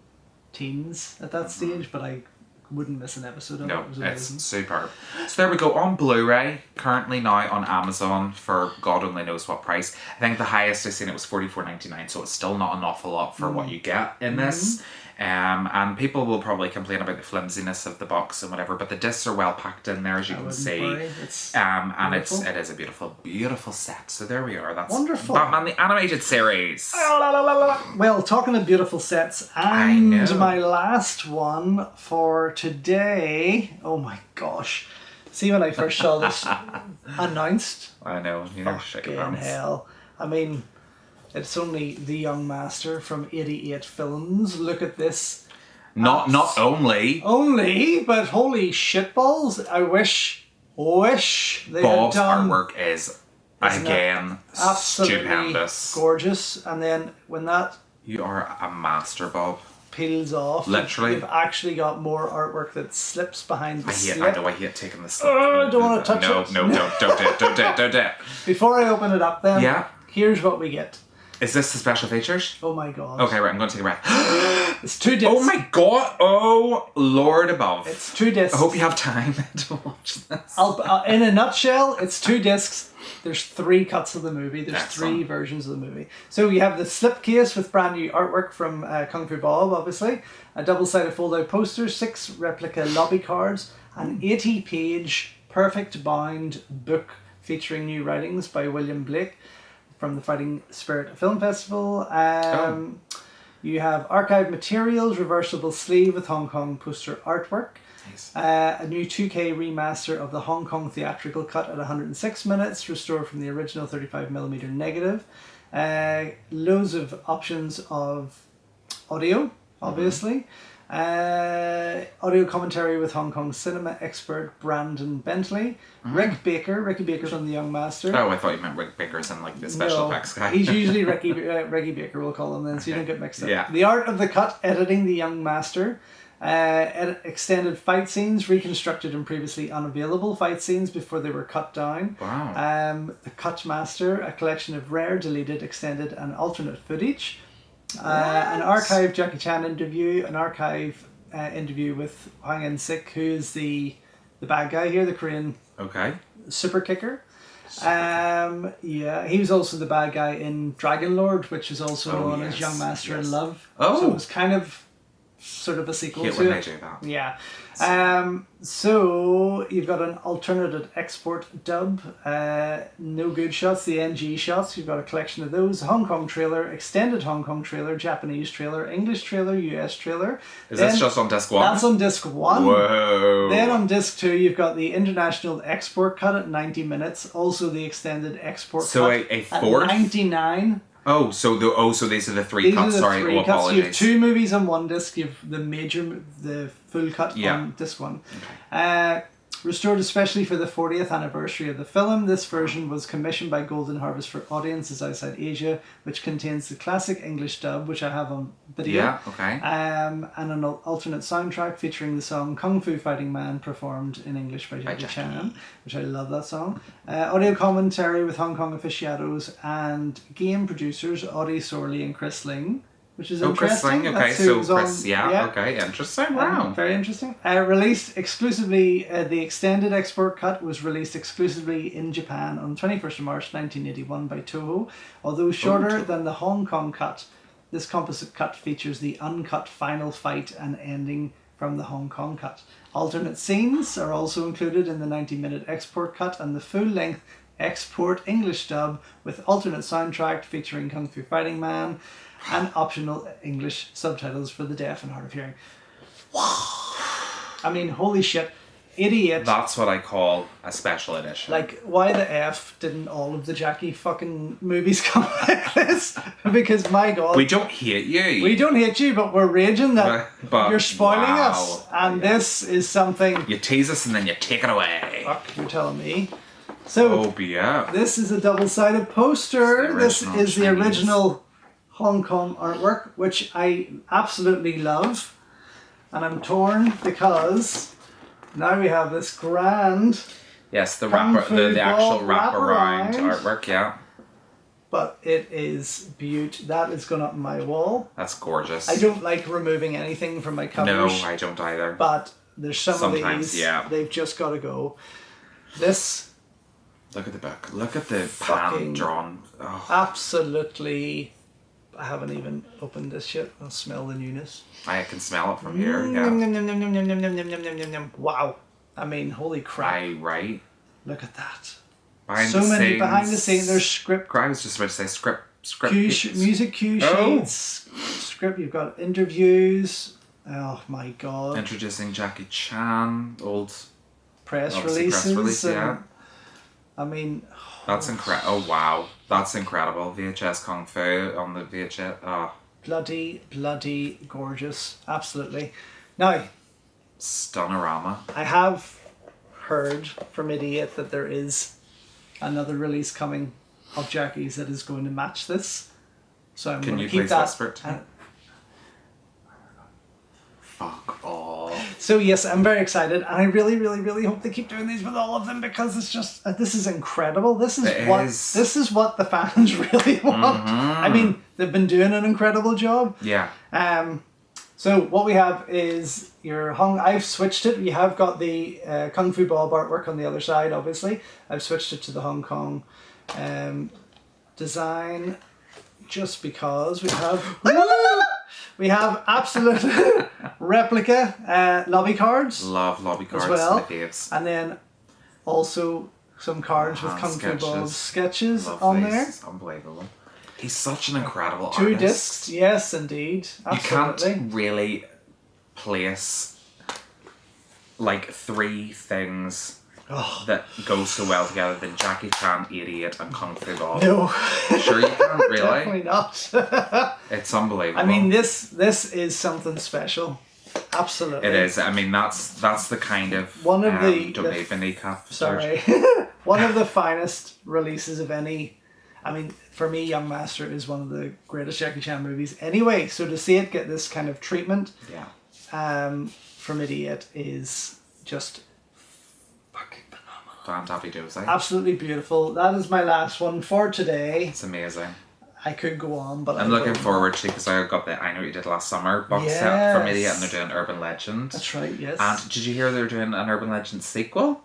teens at that stage, but I wouldn't miss an episode of it. No, it's superb. So there we go, on Blu-ray, currently now on Amazon for God only knows what price. I think the highest I've seen it was $44.99, so it's still not an awful lot for what you get in this. And people will probably complain about the flimsiness of the box and whatever, but the discs are well packed in there, as you can see. And it is a beautiful, beautiful set. So there we are. That's wonderful. Batman the Animated Series. Well, talking of beautiful sets, and my last one for today. Oh my gosh! See, when I first saw this announced, I know. Fucking hell! I mean, it's only The Young Master from 88 Films. Look at this. Not only, but holy shitballs! I wish they Bob's had done. artwork is again stupendous, gorgeous. And then when that you are a master, Bob. Peels off. Literally, you've actually got more artwork that slips behind the slip. I hate taking the slip. I don't want to touch it. No, don't do it. Before I open it up, then here's what we get. Is this the special features? Oh my god. Okay, right, I'm going to take a breath. It's 2 discs. Oh my god. Oh, Lord above. It's 2 discs. I hope you have time to watch this. In a nutshell, it's 2 discs. There's 3 cuts of the movie. There's Excellent. 3 versions of the movie. So you have the slipcase with brand new artwork from Kung Fu Bob, obviously. A double-sided fold-out poster, 6 replica lobby cards, an 80-page perfect bound book featuring new writings by William Blake from the Fighting Spirit Film Festival. You have archive materials, reversible sleeve with Hong Kong poster artwork. Nice. A new 2K remaster of the Hong Kong theatrical cut at 106 minutes, restored from the original 35mm negative. Loads of options of audio, obviously. Audio commentary with Hong Kong cinema expert Brandon Bentley. Ricky Baker's from The Young Master. Oh, I thought you meant Rick Baker's in like the special effects guy. He's usually Ricky Baker, we'll call him then, so you don't get mixed up. Yeah. The art of the cut, editing The Young Master. Extended fight scenes reconstructed in previously unavailable fight scenes before they were cut down. Wow. The Cut Master, a collection of rare, deleted, extended and alternate footage. An archive Jackie Chan interview, an archive interview with Hwang In-sik, who is the bad guy here, the Korean super kicker. He was also the bad guy in Dragon Lord, which is also known as Young Master in Love. So it was kind of sort of a sequel to it. When they do that. Yeah. So you've got an alternative export dub, no good shots, the NG shots. You've got a collection of those. Hong Kong trailer, extended Hong Kong trailer, Japanese trailer, English trailer, US trailer. Is this just on disc 1? That's on disc 1. Whoa. Then on disc 2, you've got the international export cut at 90 minutes. Also the extended export cut a fourth? at 99. So these are the 3 cuts. Sorry, cuts. apologies. You have 2 movies on one disc. You have the full cut on disc 1. Okay. Restored especially for the 40th anniversary of the film, this version was commissioned by Golden Harvest for audiences outside Asia, which contains the classic English dub, which I have on video. Yeah, okay. And an alternate soundtrack featuring the song Kung Fu Fighting Man, performed in English by Jackie Chan, which I love that song. Audio commentary with Hong Kong aficionados and game producers Audie Sorley and Chris Ling, which is interesting. Okay, so Chris, okay, interesting. Wow. Very interesting. Released exclusively, the extended export cut was released exclusively in Japan on 21st of March 1981 by Toho. Although shorter than the Hong Kong cut, this composite cut features the uncut final fight and ending from the Hong Kong cut. Alternate scenes are also included in the 90-minute export cut and the full-length export English dub with alternate soundtrack featuring Kung Fu Fighting Man and optional English subtitles for the deaf and hard of hearing. I mean, holy shit. 88. That's what I call a special edition. Like, why the F didn't all of the Jackie fucking movies come like this? Because, my God. We don't hate you. We don't hate you, but we're raging that you're spoiling us. And this is something... You tease us and then you take it away. Fuck, you're telling me. So, this is a double-sided poster. This is the original Hong Kong artwork, which I absolutely love. And I'm torn because... Now we have this grand... Yes, the actual wraparound artwork, yeah. But it is beaut. That is going up my wall. That's gorgeous. I don't like removing anything from my covers. No, I don't either. But there's sometimes of these, they've just got to go. This... Look at the book. Look at the pan drawn. Oh. Absolutely... I haven't even opened this yet. I'll smell the newness. I can smell it from here, yeah. Wow. I mean, holy crap. Right. Look at that. Behind the scenes. There's script. I was just about to say script music cue sheets. Script. You've got interviews. Oh my God. Introducing Jackie Chan. Old press releases. Yeah. I mean... That's incredible. Oh, wow. That's incredible. VHS Kung Fu on the VHS. Oh. Bloody gorgeous. Absolutely. Now... Stunnerama. I have heard from Idiot that there is another release coming of Jackie's that is going to match this. So I'm going to keep that. Can you please whisper it to me? Fuck off. So yes, I'm very excited, and I really, really, really hope they keep doing these with all of them because it's just this is incredible. This is what the fans really want. I mean, they've been doing an incredible job. Yeah. So what we have is I've switched it. We have got the Kung Fu Bob artwork on the other side, obviously. I've switched it to the Hong Kong design just because we have... We have absolute replica lobby cards. Love lobby cards as well. Faves. And then also some cards with Kung Fu Bob's sketches on there. Unbelievable. He's such an incredible artist. 2 discs, yes, indeed. Absolutely. You can't really place like 3 things that go so well together than Jackie Chan, 88 and Kung Fu Bob. No. Sure you can't, really? Definitely not. It's unbelievable. I mean, this is something special. Absolutely. It is. I mean, that's the kind of... One of Sorry. One of the finest releases of any... I mean, for me, Young Master is one of the greatest Jackie Chan movies anyway. So to see it get this kind of treatment from Idiot is just... Absolutely beautiful. That is my last one for today. It's amazing. I could go on, but I'm looking forward to, because I got the I Know What You Did Last Summer box set from Idiot, and they're doing Urban Legend. That's right, yes. And did you hear they're doing an Urban Legend sequel?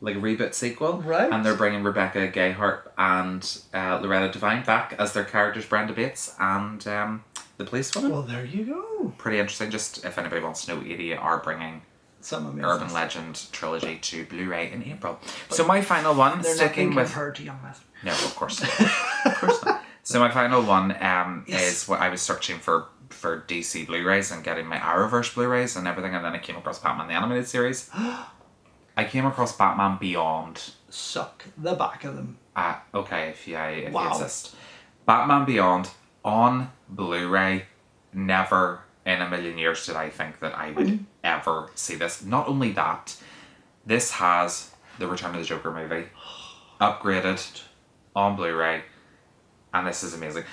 Like a reboot sequel? Right. And they're bringing Rebecca Gayheart and Loretta Devine back as their characters, Brenda Bates and the policewoman. Well, there you go. Pretty interesting. Just if anybody wants to know, Idiot are bringing Urban Legend trilogy to Blu-ray in April. But so my final one, sticking with her to Young Master. No, of course not. Of course not. So my final one is what I was searching for DC Blu-rays and getting my Arrowverse Blu-rays and everything, and then I came across Batman the Animated Series. I came across Batman Beyond. Suck the back of them. Okay, if you exist. Batman Beyond on Blu-ray. Never in a million years did I think that I would ever see this. Not only that, this has the Return of the Joker movie upgraded on Blu-ray, and this is amazing.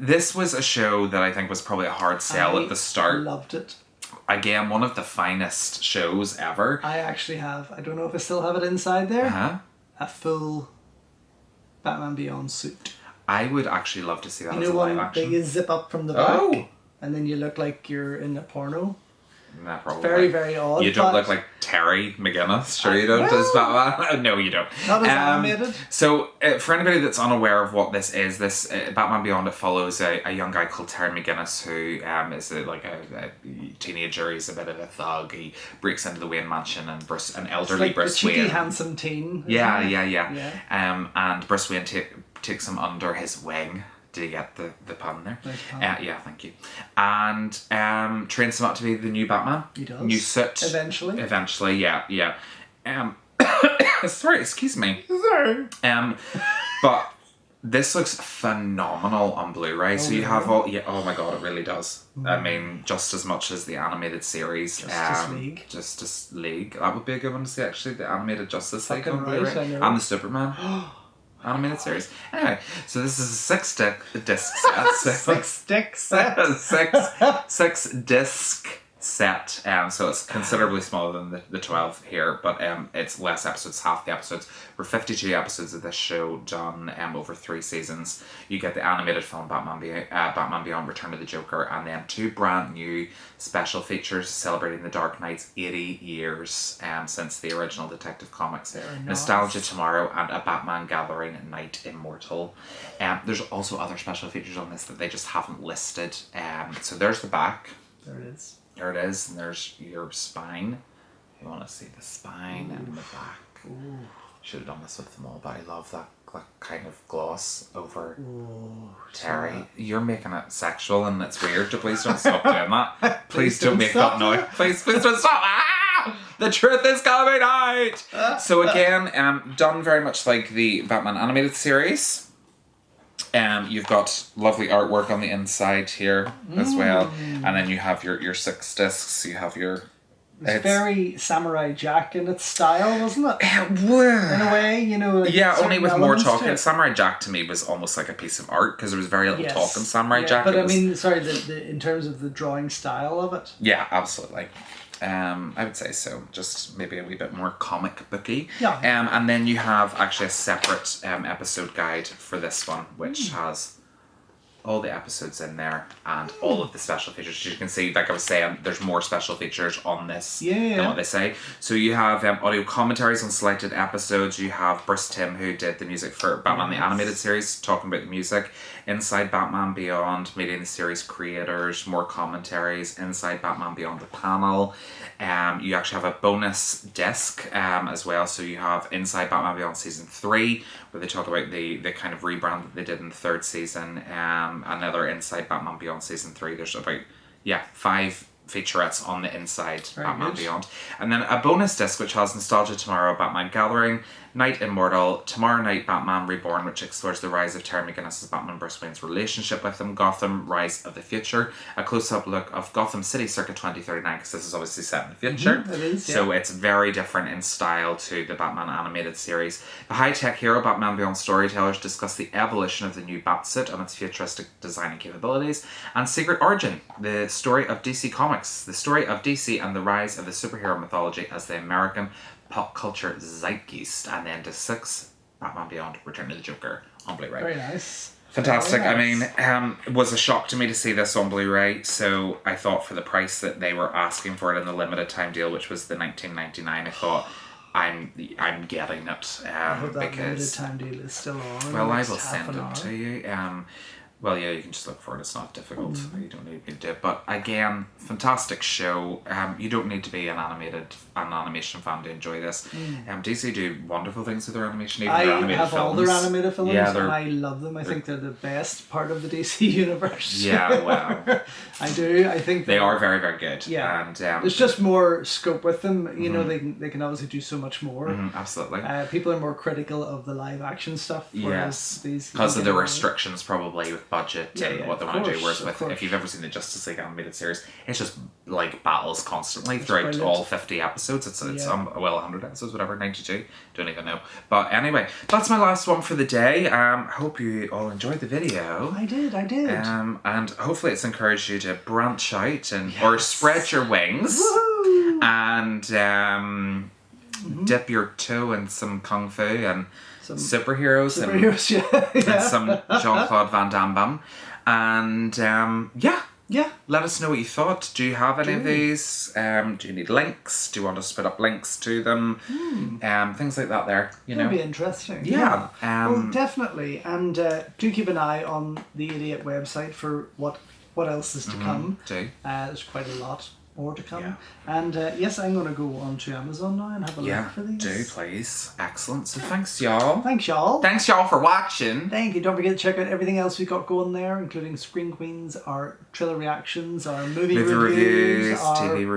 This was a show that I think was probably a hard sell at the start. Loved it. Again, one of the finest shows ever. I actually have. I don't know if I still have it inside there. A full Batman Beyond suit. I would actually love to see that as a one live action. that you zip up from the back, and then you look like you're in a porno. Nah, probably. It's very, very odd. You don't look like Terry McGinnis. Sure you don't. As Batman. No, you don't. Not as animated. So, for anybody that's unaware of what this is, Batman Beyond, it follows a young guy called Terry McGinnis who is a teenager. He's a bit of a thug. He breaks into the Wayne Mansion, and an elderly like Bruce the cheeky, Wayne. handsome teen. Yeah. And Bruce Wayne takes him under his wing. Did you get the pun there? Nice pun. Yeah, thank you. And trains him up to be the new Batman. He does. New suit. Eventually, yeah. Sorry, excuse me. Sorry. But this looks phenomenal on Blu-ray. So you have all... Yeah, oh my god, it really does. I mean, just as much as the animated series. Justice League. That would be a good one to see, actually. The animated Justice League on Blu-ray. And the Superman. Animated series. Anyway, so this is a 6-disc set. Six disc set. So it's considerably smaller than the 12 here, but it's less episodes. Half the episodes. We're 52 episodes of this show done over 3 seasons. You get the animated film Batman Beyond, Return of the Joker, and then 2 brand new special features celebrating the Dark Knight's 80 years since the original Detective Comics. Nostalgia Tomorrow and A Batman Gathering Night Immortal. There's also other special features on this that they just haven't listed. So there's the back. There it is. There it is, and there's your spine. You want to see the spine and the back. Ooh. Should have done this with them all, but I love that kind of gloss over Terry. Sorry. You're making it sexual and it's weird. Please don't stop doing that. Please don't make that noise. Please don't stop. The truth is coming out. So again, done very much like the Batman animated series. You've got lovely artwork on the inside here as well, and then you have your 6 discs. You have your. It's very Samurai Jack in its style, wasn't it? In a way, Like only with more talking. Samurai Jack to me was almost like a piece of art because there was very little talk in Samurai Jack. But I mean, sorry, in terms of the drawing style of it. Yeah, absolutely. I would say so. Just maybe a wee bit more comic booky. Yeah. And then you have actually a separate episode guide for this one, which has all the episodes in there and all of the special features. You can see, like I was saying, there's more special features on this than what they say. So you have audio commentaries on selected episodes. You have Bruce Timm, who did the music for Batman the Animated Series, talking about the music. Inside Batman Beyond, meeting the series creators, more commentaries. Inside Batman Beyond the panel. You actually have a bonus disc as well. So you have Inside Batman Beyond Season 3, where they talk about the kind of rebrand that they did in the 3rd season. Another Inside Batman Beyond Season 3. There's about 5 featurettes on the Inside Batman Beyond. And then a bonus disc which has Nostalgia Tomorrow, Batman Gathering, Night Immortal, Tomorrow Night Batman Reborn, which explores the rise of Terry McGinnis' Batman and Bruce Wayne's relationship with him, Gotham Rise of the Future, a close-up look of Gotham City circa 2039, because this is obviously set in the future. It is, So it's very different in style to the Batman animated series. The high-tech hero Batman Beyond storytellers discuss the evolution of the new Batsuit and its futuristic design and capabilities, and Secret Origin, the story of DC Comics, the story of DC and the rise of the superhero mythology as the American pop culture zeitgeist. And then to 6, Batman Beyond, Return of the Joker on Blu-ray. Very nice. Fantastic. Very nice. I mean, it was a shock to me to see this on Blu-ray, so I thought for the price that they were asking for it in the limited time deal, which was the $19.99, I thought I'm getting it. I hope that limited time deal is still on. Well, I will send it to you. Well, yeah, you can just look for it. It's not difficult. You don't need me to do it. But again, fantastic show. You don't need to be an animation fan to enjoy this. DC do wonderful things with their animation. Even their animated have films. all their animated films, and I love them. I think they're the best part of the DC universe. Yeah, wow. I do. I think they are very, very good. Yeah, and there's just more scope with them. You know, they can obviously do so much more. Absolutely. People are more critical of the live action stuff. Yes, because of the restrictions probably with budget and what they want to do. Whereas if you've ever seen the Justice League animated series, it's just like battles constantly throughout all 50 episodes. It's 100 episodes, whatever, 92, don't even know. But anyway, that's my last one for the day. Hope you all enjoyed the video. I did. And hopefully it's encouraged you to branch out and or spread your wings. Woo-hoo! And dip your toe in some kung fu and superheroes yeah. and some Jean-Claude Van Damme. And yeah. Let us know what you thought. Do you have any of these? Do you need links? Do you want us to put up links to them? Things like that there. That'd be interesting. Yeah. Well, definitely. And do keep an eye on the Idiot website for what else is to come. There's quite a lot more to come. And yes, I'm going to go on to Amazon now and have a look for these. Do please. Excellent. So thanks y'all. Thanks y'all for watching. Thank you. Don't forget to check out everything else we've got going there, including Screen Queens, our trailer reactions, our movie reviews, our TV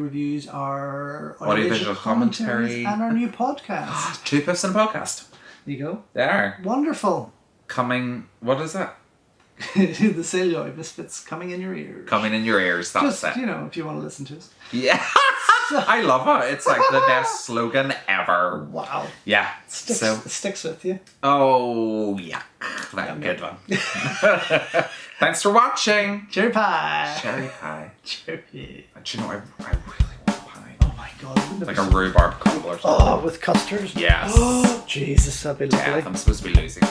reviews, our audiovisual commentaries, and our new podcast. 2 Piffs and a Podcast. There you go. There. Wonderful. Coming, what is it? The Celia Misfits coming in your ears. Coming in your ears, that's just, it. If you want to listen to us. Yeah. I love it. It's like the best slogan ever. Wow. Yeah. It sticks with you. Oh, yeah. Good one. Thanks for watching. Cherry pie. Cherry pie. Cherry. Do you know, I really want pie. Oh my God. Like a rhubarb cobbler. Oh, with custards? Yes. Oh, Jesus, that'd be lovely. Yeah, I'm supposed to be losing it.